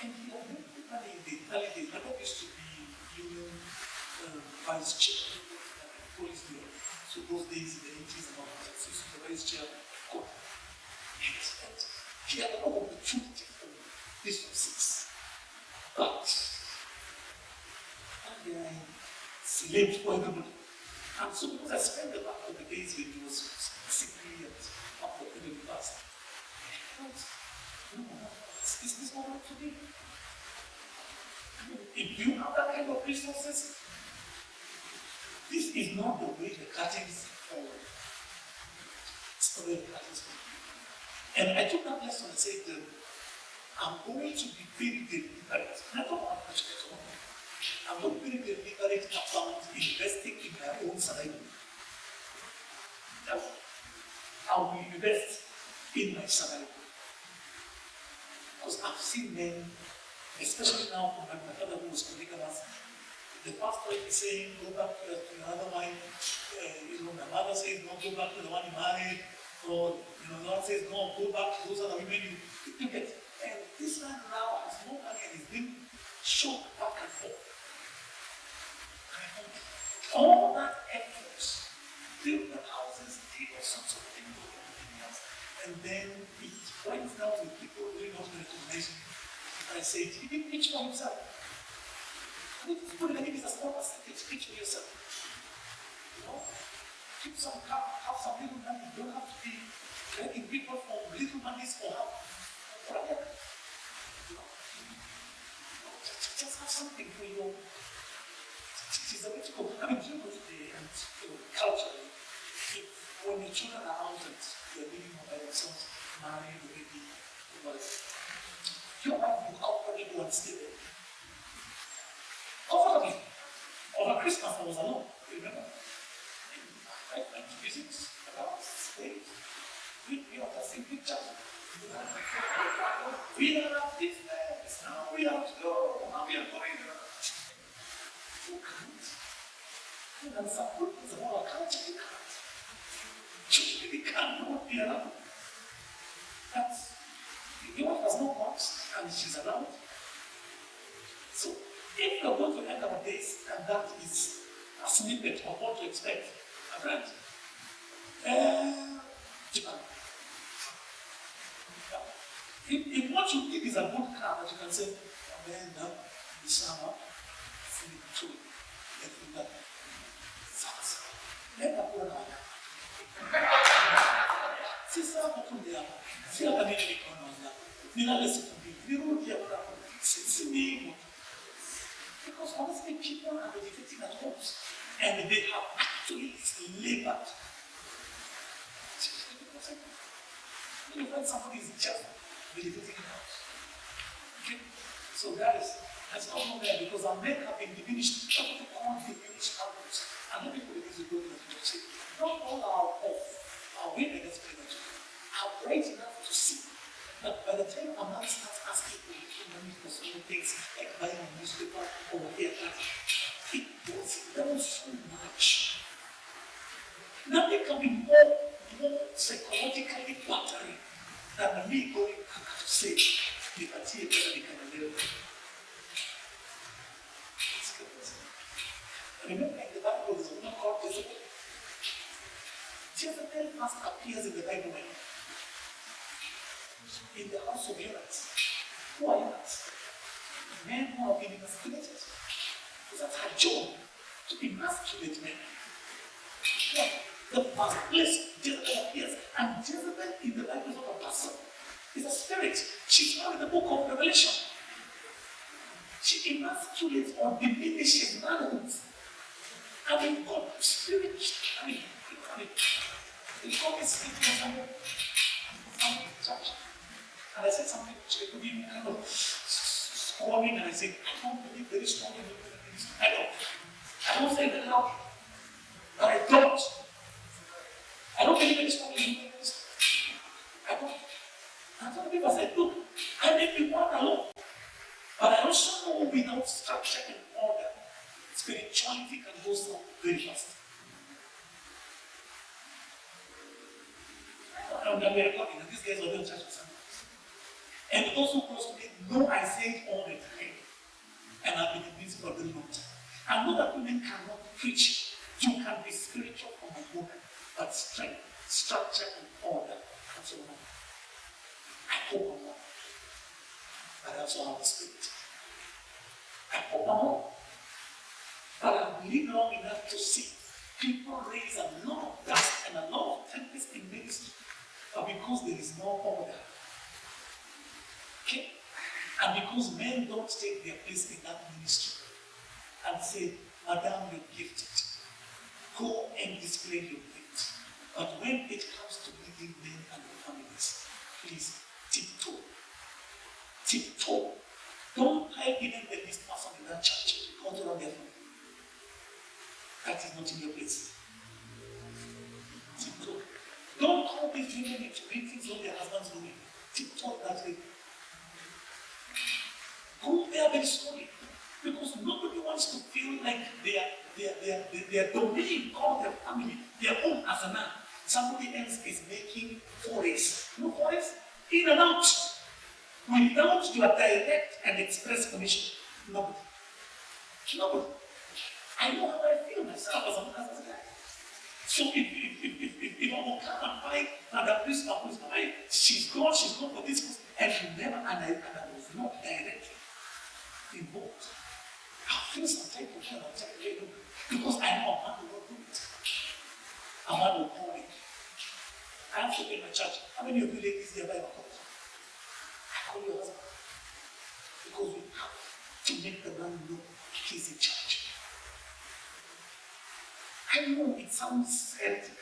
And he had been early days. My dad used to be union vice chair, police bureau. So those days in the 80s and all that, so used to be vice chair. He had a lot of opportunity for this was 6. But one day I slaved for everybody. And so because I spent a lot of the days when he was sickly and after the past, I thought, no, is this not what to be? I mean, if you have that kind of resources, this is not the way the curtains fall. It's the way the curtains fall. And I took that lesson and said, I'm going to be very deliberate. I don't want to touch it. I'm going to be very deliberate about investing in my own salary. I will invest in my salary. Because I've seen men, especially now from my father who was polygamous, the pastor is saying, go back to another wife. My mother says, no, go back to the one you married. Or, the one says, no, go back to those other women you get. And this man now has no money and he's being shot back and forth. All that effort, build the houses, did all sorts of things, and then it went down with people doing not recognize me. I said, he didn't preach for himself. I think it's a small percentage, preach for yourself. Keep some cup, have some little money. You don't have to be begging people for little monies for help. Whatever. Just have something for you. It is a way to go. I mean, you know today and culturally, when your children are out and they're living by themselves, married, baby, whatever, your wife will comfortably go and stay there. Comfortably. Over Christmas, I was alone. Remember? I went to visit about state. We have the same picture. We don't have this place. Now we have to go. Now we are going there. You can't. And some people say, well, I can't. You can't. You cannot be allowed. But your wife has no box and she's allowed. So if you're going to end our days and that is a snippet of what to expect, my friend, Japan. If what you need is a good car that you can say, man, this summer, fully true, let me know. Let that go now. Sister, what do you have? See how the minute on that. Nina, listen to me. We don't hear that. It's me. Because honestly, people are meditating at homes and they have actually labored. When you find somebody is just meditating in house. Okay? So guys, Has not gone there because our men have been diminished. What we call diminished outputs. And let me put it this way, not all our women are bright enough to see. But by the time a man starts asking for money for certain things, like buying a newspaper or here, it goes down so much. Now they can be more psychologically battering than me going to say, the party they can live. Remember in the Bible, there's a woman called Jezebel. Jezebel first appears in the Bible in the house of eunuchs. Who are eunuchs? Men who have been emasculated. Because that's her job, to emasculate men. The first place Jezebel appears, and Jezebel in the Bible is not a person, it's a spirit. She's found in the book of Revelation. She emasculates or diminishes manhood. I mean, God, spirit, the God is speaking to someone in church. And I said something which could be kind of squirming, and I said, I don't believe very strongly in this. I don't say that loud, but I don't. I don't believe very strongly in this. I don't. And some people said, look, I may be one alone, but I also know without structure and order, spirituality can go so very fast. And we are recording, and these guys are doing church on Sunday. And those who close to me know I say it all the time. And I've been in this for a very long time. I know that women cannot preach. You can be spiritual from a woman, but strength, structure, and order comes from a woman. I hope I'm not. But I also have the spirit. I hope I'm not. But I've lived long enough to see people raise a lot of dust and a lot of tempest in ministry, but because there is no order. Okay? And because men don't take their place in that ministry and say, Madam, you're gifted. Go and display your gifts. But when it comes to leading men and their families, please tiptoe. Tiptoe. Don't try even the least person in that church. Go to run their family. That is not in your place. Tiptoe. Don't call these women into meetings when their husbands doing. Tiptoe that way. Go there very slowly. Because nobody wants to feel like they are domain called their family, their own as a man. Somebody else is making forays. No forays? In and out. Without your direct and express permission. Nobody. Nobody. I know how I feel myself as a guy. So if I will come and find another priest, she's gone for this, and I was not directly involved. I feel some type of kind of thing, because I know a man will not do it. A man will call me. I have to pay my church. How many of you ladies here buy my college? I call your husband. Because we have to make the man know he's in charge. I know it sounds heretic.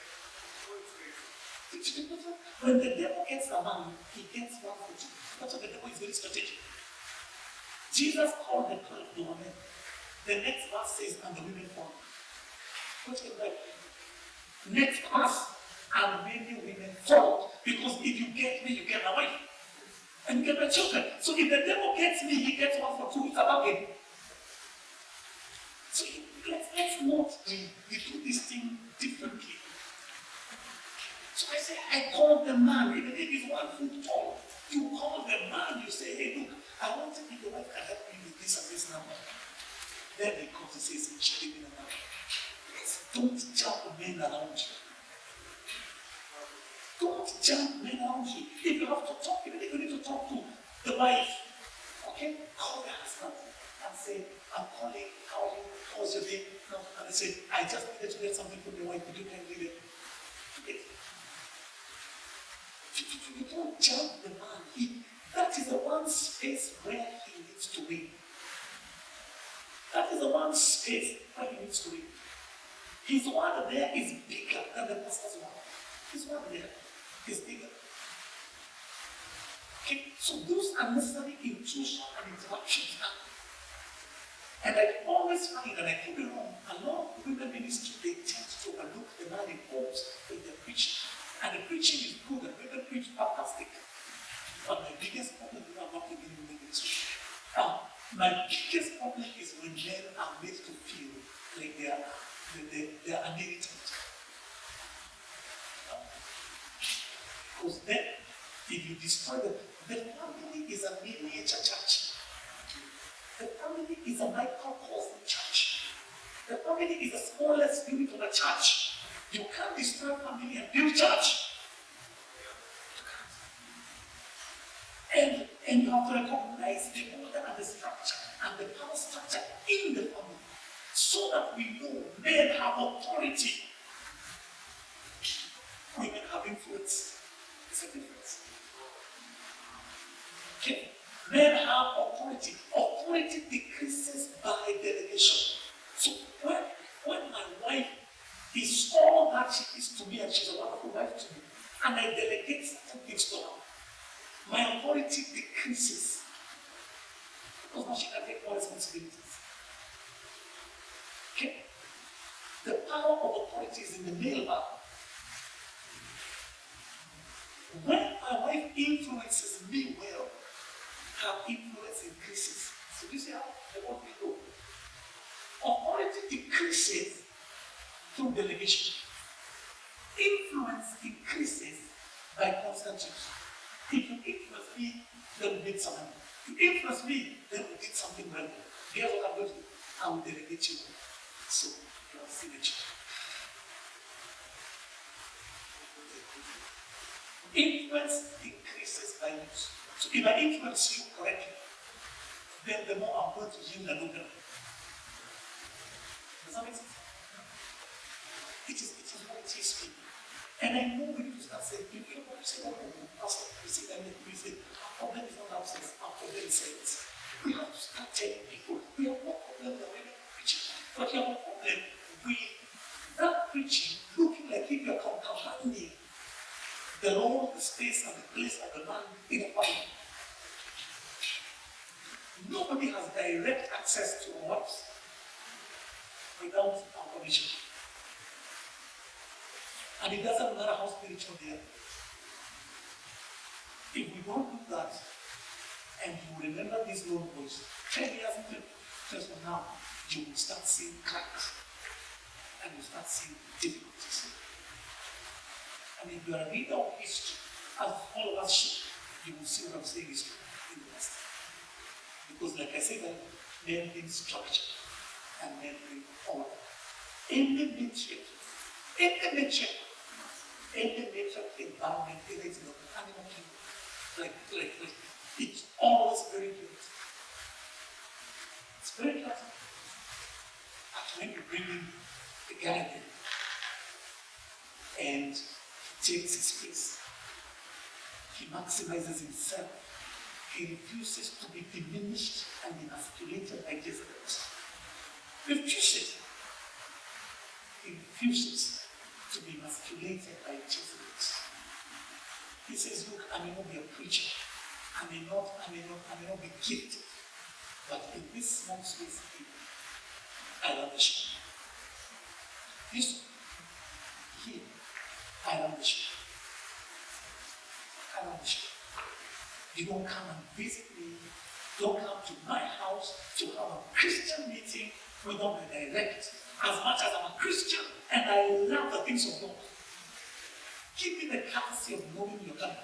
When the devil gets a man, he gets 140. That's why the devil is very strategic. Jesus called the 12 to women. The next verse says, and the women followed. What's the Bible? Next verse, and many women followed. Because if you get me, you get my wife. And you get my children. So if the devil gets me, he gets 1 for 2. It's a bargain. So let's not we do this thing differently. So I say, I call the man, even if he's 1 foot tall. You call the man, you say, hey, look, I want to be the wife can help me with this and this number. Then he comes and says, give me the number. Don't jump men around you. Don't jump men around you. If you have to talk, even if you need to talk to the wife, okay, call the husband and say, I'm calling, how are you? How's your day? No. And I say, I just needed to get something from your wife, but you can't read it. You don't jump the man. That is the one space where he needs to win. That is the one space where he needs to win. His word there is bigger than the pastor's word. His word there is bigger. Okay, so those unnecessary intrusion and interruptions And I always find, and I could be wrong, a lot of women ministry, they tend to overlook the man in homes when they're preaching. And the preaching is good, and women preach fantastic. But my biggest problem is I'm not beginning with ministry. My biggest problem is when men are made to feel like they are unlimited. Because then, if you destroy them, the family is a miniature church. The family is a microcosm church. The family is the smallest unit of the church. You can't destroy family and build church. And you have to recognize the order and the structure and the power structure in the family so that we know men have authority. Women have influence. It's a difference. Okay. Men have authority. Authority decreases by delegation. So when my wife is all that she is to me, and she's a wonderful wife to me, and I delegate certain things to her, my authority decreases. Because now she can take more responsibilities. Okay? The power of authority is in the male man. When my wife influences me well, her influence increases. So you see how the word will go. Authority decreases through delegation. Influence increases by constant use. If you influence me, then we did something. If you influence me, then we did something well. Here's what I'm going to do. I will delegate you. So you have seen it. Influence increases by use. So if I influence you correctly, then the more I'm going to yield and open. Does that make sense? It is what it is for me. And I know when you start saying, you know what you say, Pastor, you see that we say, our problem is not absence, our problem is silence. We have to start telling people, we have no problem that we're not preaching, but we have a problem with that preaching looking like if you're countermanding the role, the space, and the place of the man in a family. Nobody has direct access to our wives without our permission. And it doesn't matter how spiritual they are. If we don't do that, and you remember this Lord voice, 10 years from now, you will start seeing cracks, and you start seeing difficulties. And if you are a reader of history, as all of us should, you will see what I'm saying is true in the West. Because like I said, men bring structure, and men bring order. In the nature environment, it is not animal kingdom. Like, it's always very good. It's very classic. And when you bring in the guy there, and he takes his place, he maximizes himself. He refuses to be diminished and emasculated by Jezebels. Refuses. He refuses to be emasculated by Jezebels. He says, look, I may not be a preacher. I may not be gifted. But in this small space here, I love the sheep. This here, I love the sheep. I love the sheep. You don't come and visit me. Don't come to my house to have a Christian meeting without me direct. As much as I'm a Christian and I love the things of God, give me the courtesy of knowing you're coming.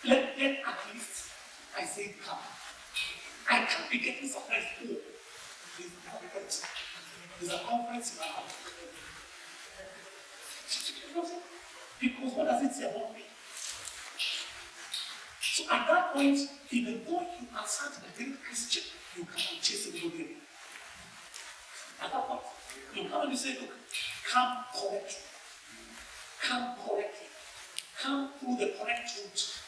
Let at least I say come. I can't be getting surprised. Oh, there's a conference in my house. Because what does it say about me? So at that point, even though you are such a great Christian, you come and chase everybody. At that point, you come and you say, look, come correctly. Come correctly. Come through the correct route.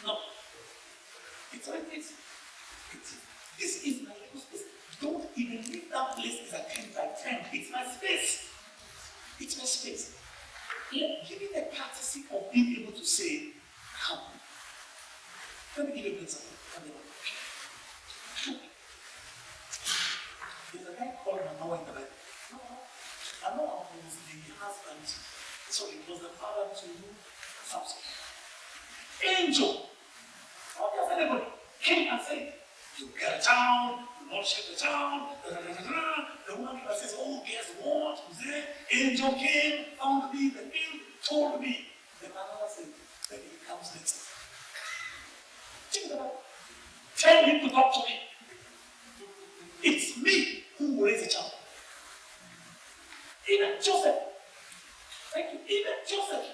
No. It's what it is. This is my little space. Don't even leave that place is a 10 by 10. It's my space. It's my space. Give me the courtesy of being able to say, come. Let me give you an example. There's a guy called Manoah in the Bible. Manoah was the husband, sorry, was the father to Samson. Angel, not just anybody, came and said, you get a town, you not shake the town, the woman says, oh, guess what? Who's there? Angel came, found me, the king told me. The Manoah said, then he comes next. Think about it. Tell him to talk to me. It's me who will raise a child. Even Joseph. Thank you. Even Joseph.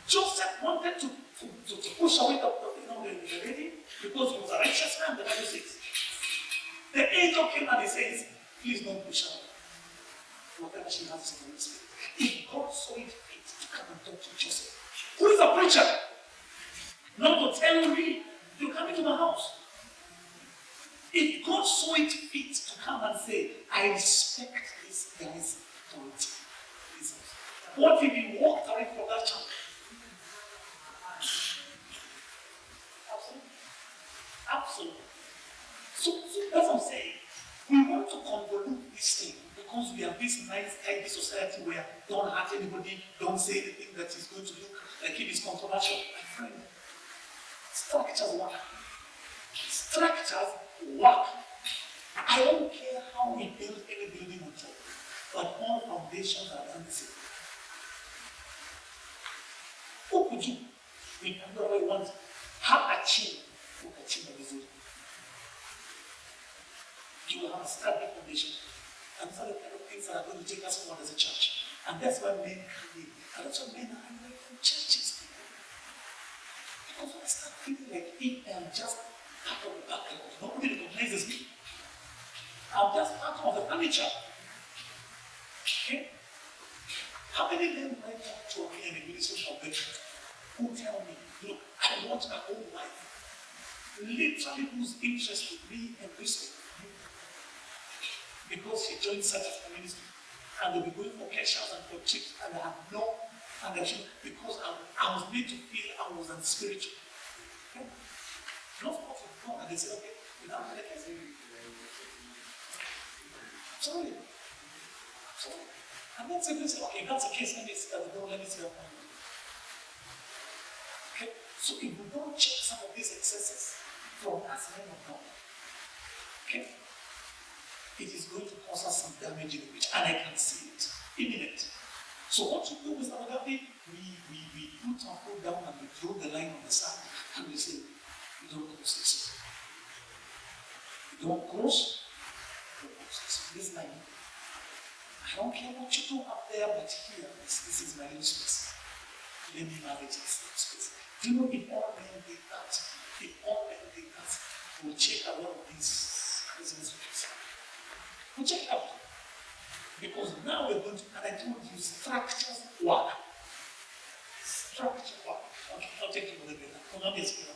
Joseph wanted to push away the lady because he was a righteous man, the Bible says. The angel came and he says, please don't push her. Whatever she has is in the spirit. If God saw it fit to come and talk to Joseph, who is a preacher, not to tell me, you come into my house. If God saw it fit to come and say, I respect this guy's authority, what if he walked away from that child? Absolutely. Absolutely. So that's what I'm saying. We want to convolute this thing because we have this nice, tidy society where don't hurt anybody, don't say anything that is going to look like it is controversial. My friend, structures work. Structures work. I don't care how we build any building on top, but all foundations are done the same. Who could you? We can do what we want. Have a chin. Who can chin the result? You will have a stable foundation. And these are the kind of things that are going to take us forward as a church. And that's why men come in. And that's why men are away from churches. Because when I start feeling like if I am just part of the background, nobody recognizes me. I'm just part of the furniture. Okay? How many men right now to me in the ministry of veterans who tell me, look, I want my own wife. Literally whose interest with me and respect me. Because she joined such a ministry. And they'll be going for cashouts and for trips. And I have no understanding because I was made to feel I was unspiritual. Okay? Not for God. And they say, okay, without the case. Sorry. And then simply say, okay, if that's the case, let me see that the Lord, let me see that one. Okay? So if we don't check some of these excesses from us men of God, okay, it is going to cause us some damage in the future. And I can see it. Imminent. So what you do is another thing, we put our foot down and we draw the line on the sand and we say, you don't cross this. You don't cross this line. I don't care what you do up there, but here, this is my little space. Let me manage this space. Do you know if all men did that, we'll check a lot of these Christmas trees. We'll check it out. Because now we're going to, and I told you, structures work. Structure work. Okay, I'll take you a little bit. Come on, yes, please.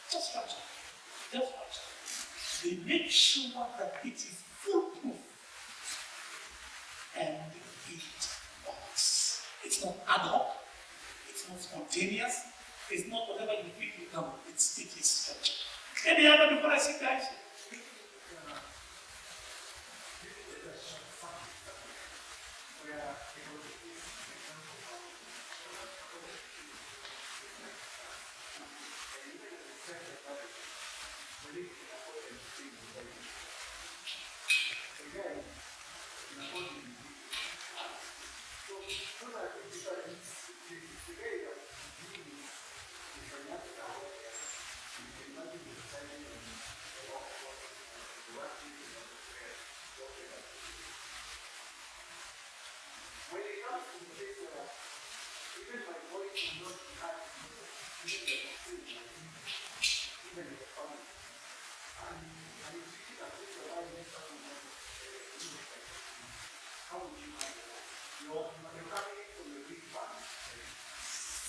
Just structure. They make sure that it is foolproof and it works. It's not ad hoc, it's not spontaneous, it's not whatever you feel you come. It is structure. Any other before I say, guys?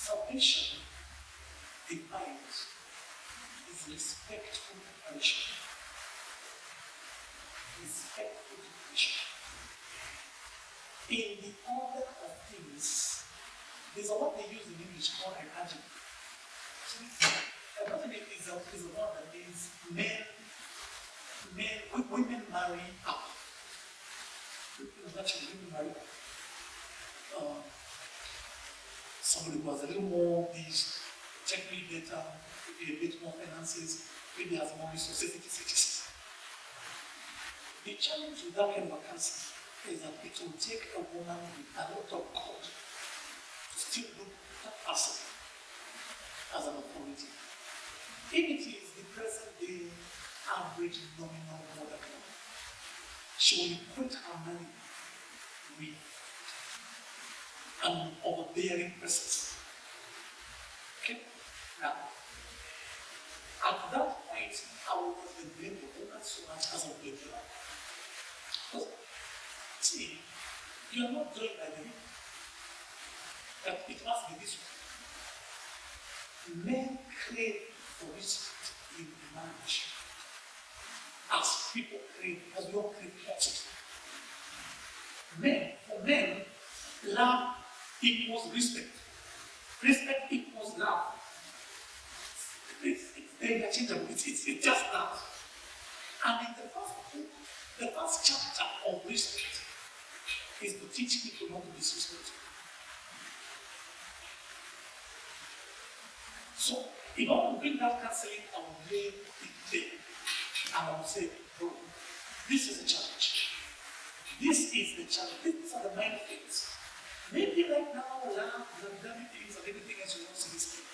Submission defines is respectful preparation. in the order of things, there's a what they use in English called an adjective. A adjective is a word that means women marry up. Actually, women marry up. Somebody who has a little more these technically better, maybe a bit more finances, maybe has more resources, etc. The challenge with that kind of a cancer is that it will take a woman with a lot of God to still look at that person as an authority. If it is the present day average nominal mother, she will equate her money with an overbearing presence. Okay? Now, at that point, I will not blame the woman so much as I blame the man. Because, see, you are not doing by the way. That it must be this way. Men crave for respect in marriage. As people crave, as we all crave lots. For men, love equals respect. Respect equals love. It's very interchangeable. It's just love. And in the first chapter of respect is to teach people not to disrespect. So, if I want to bring that counseling, I will lay it there. And I will say, bro, this is a challenge. This is the challenge. These are the main things. Maybe right now, love, the dirty things, and everything else you don't see this thing.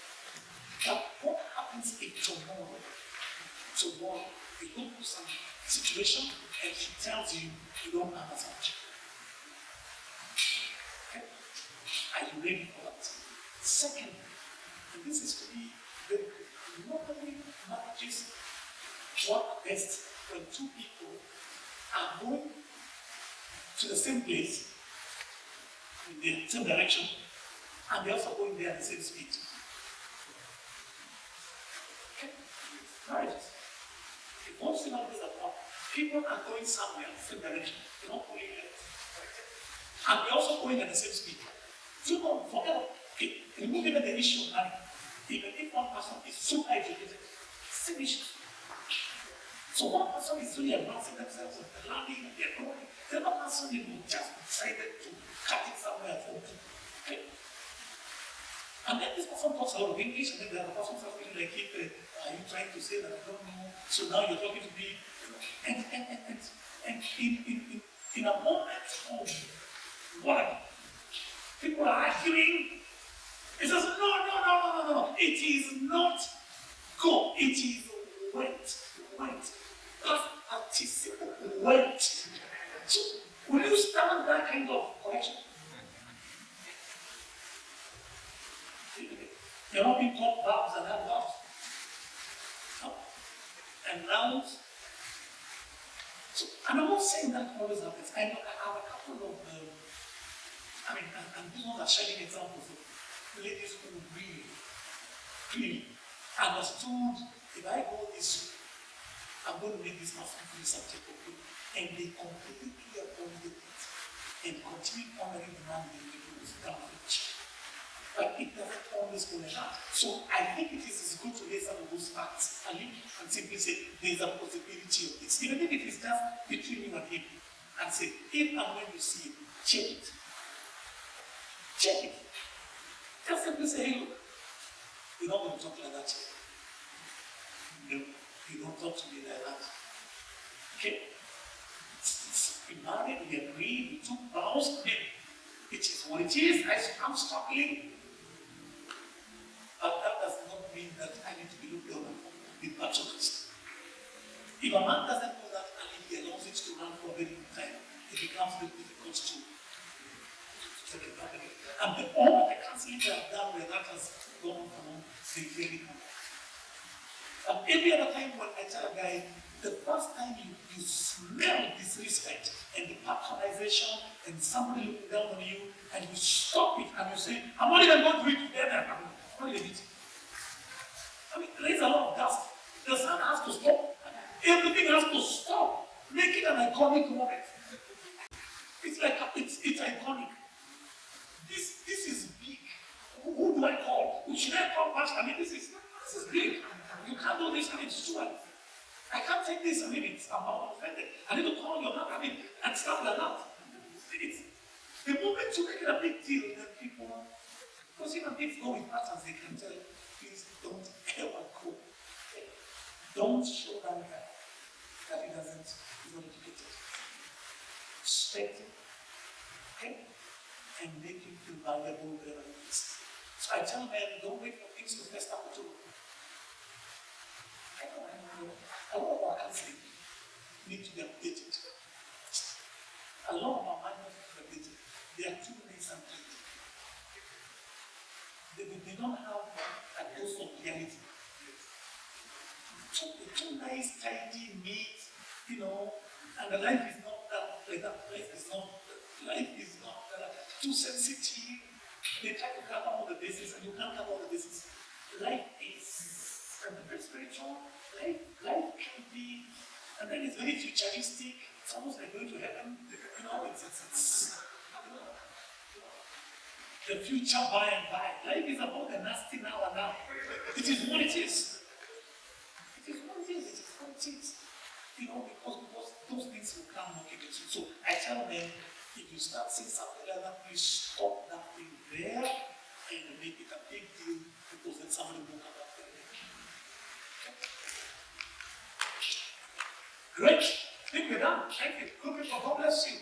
But what happens if tomorrow you go through some situation and she tells you you don't have as much? Okay? Are you ready for that? Second, and this is to be very critical. Normally, marriages work best when two people are going to the same place in the same direction and they're also going there at the same speed. Okay? Marriages. If one thing like this apart, people are going somewhere in the same direction. They're not going left. And they're also going at the same speed. So don't forget, okay, remove even the issue of money. Even if one person is super educated, same issue. So one person is really advancing themselves and they're learning and they're growing. The other person will just decided to cut it somewhere for them. Okay? And then this person talks a lot of English, and then the other person starts feeling like, are you trying to say that I don't know? So now you're talking to me. And in a moment of what? People are arguing. It says, no. It is not go. It is wait. Past participle, wait. So, will you stand that kind of correction? You're not being taught verbs and adverbs. No. And nouns. So, and I'm not saying that always happens. I have a couple of, and these ones are shining examples of ladies who really understood, if I go this way, I'm going to make this person feel some type of way. And they completely abandoned it and continue honoring the man they were down the beach. But it doesn't always go like that. So I think it is good to lay some of those facts and simply say there's a possibility of this. Even if it is just between you and him, and say, if and when you see it, check it. Check it. Just simply say, hey, look, you're not going to talk like that. No. You don't talk to me like that. Okay? We married, we agreed, we took vows, it is what it is. I'm struggling. But that does not mean that I need to be looked down upon with patronized. If a man doesn't know that and he allows it to run for a very long time, it becomes very difficult to take it back again. And all the counseling that I've done where that has gone on, they really come back. And every other time when I tell a guy, the first time you smell disrespect and the patronization and somebody looking down on you and you stop it and you say, I'm not even going to do it together. I'm not even it. There is a lot of dust. The sun has to stop. Everything has to stop. Make it an iconic moment. It's it's iconic. This is big. Who do I call? Should I call Pastor? I mean, this is big. You can't do this, and it's too much. I can't take this, I mean, I'm offended. I need to call your mom, I mean, and stuff like that. It's, the moment you make it a big deal, then people, because even kids go with patterns, they can tell, please don't ever go. Don't show that guy that he doesn't, he's not educated. Respect him, okay? And make him feel valuable wherever he is. So I tell men, don't wait for things to mess up with you. I know. A lot of our counseling need to be updated. A lot of our minors need to be updated. They are too nice and clean. They don't have a dose of reality. Too nice, tidy, neat, and the life is not that like that. Life is not too sensitive. They try to cover all the bases and you can't cover all the bases. Life is very spiritual. Life can be, and then it's very futuristic. It's almost like going to heaven. It's the future by and by. Life is about the nasty now and now. It is what it is. It is what it is. It is what it is. Because those things will come knocking at you. So I tell them, if you start seeing something like that, please stop that thing there and make it a big deal, because then somebody will come up there. Great. I think we're done. Thank you. Good people. God bless you.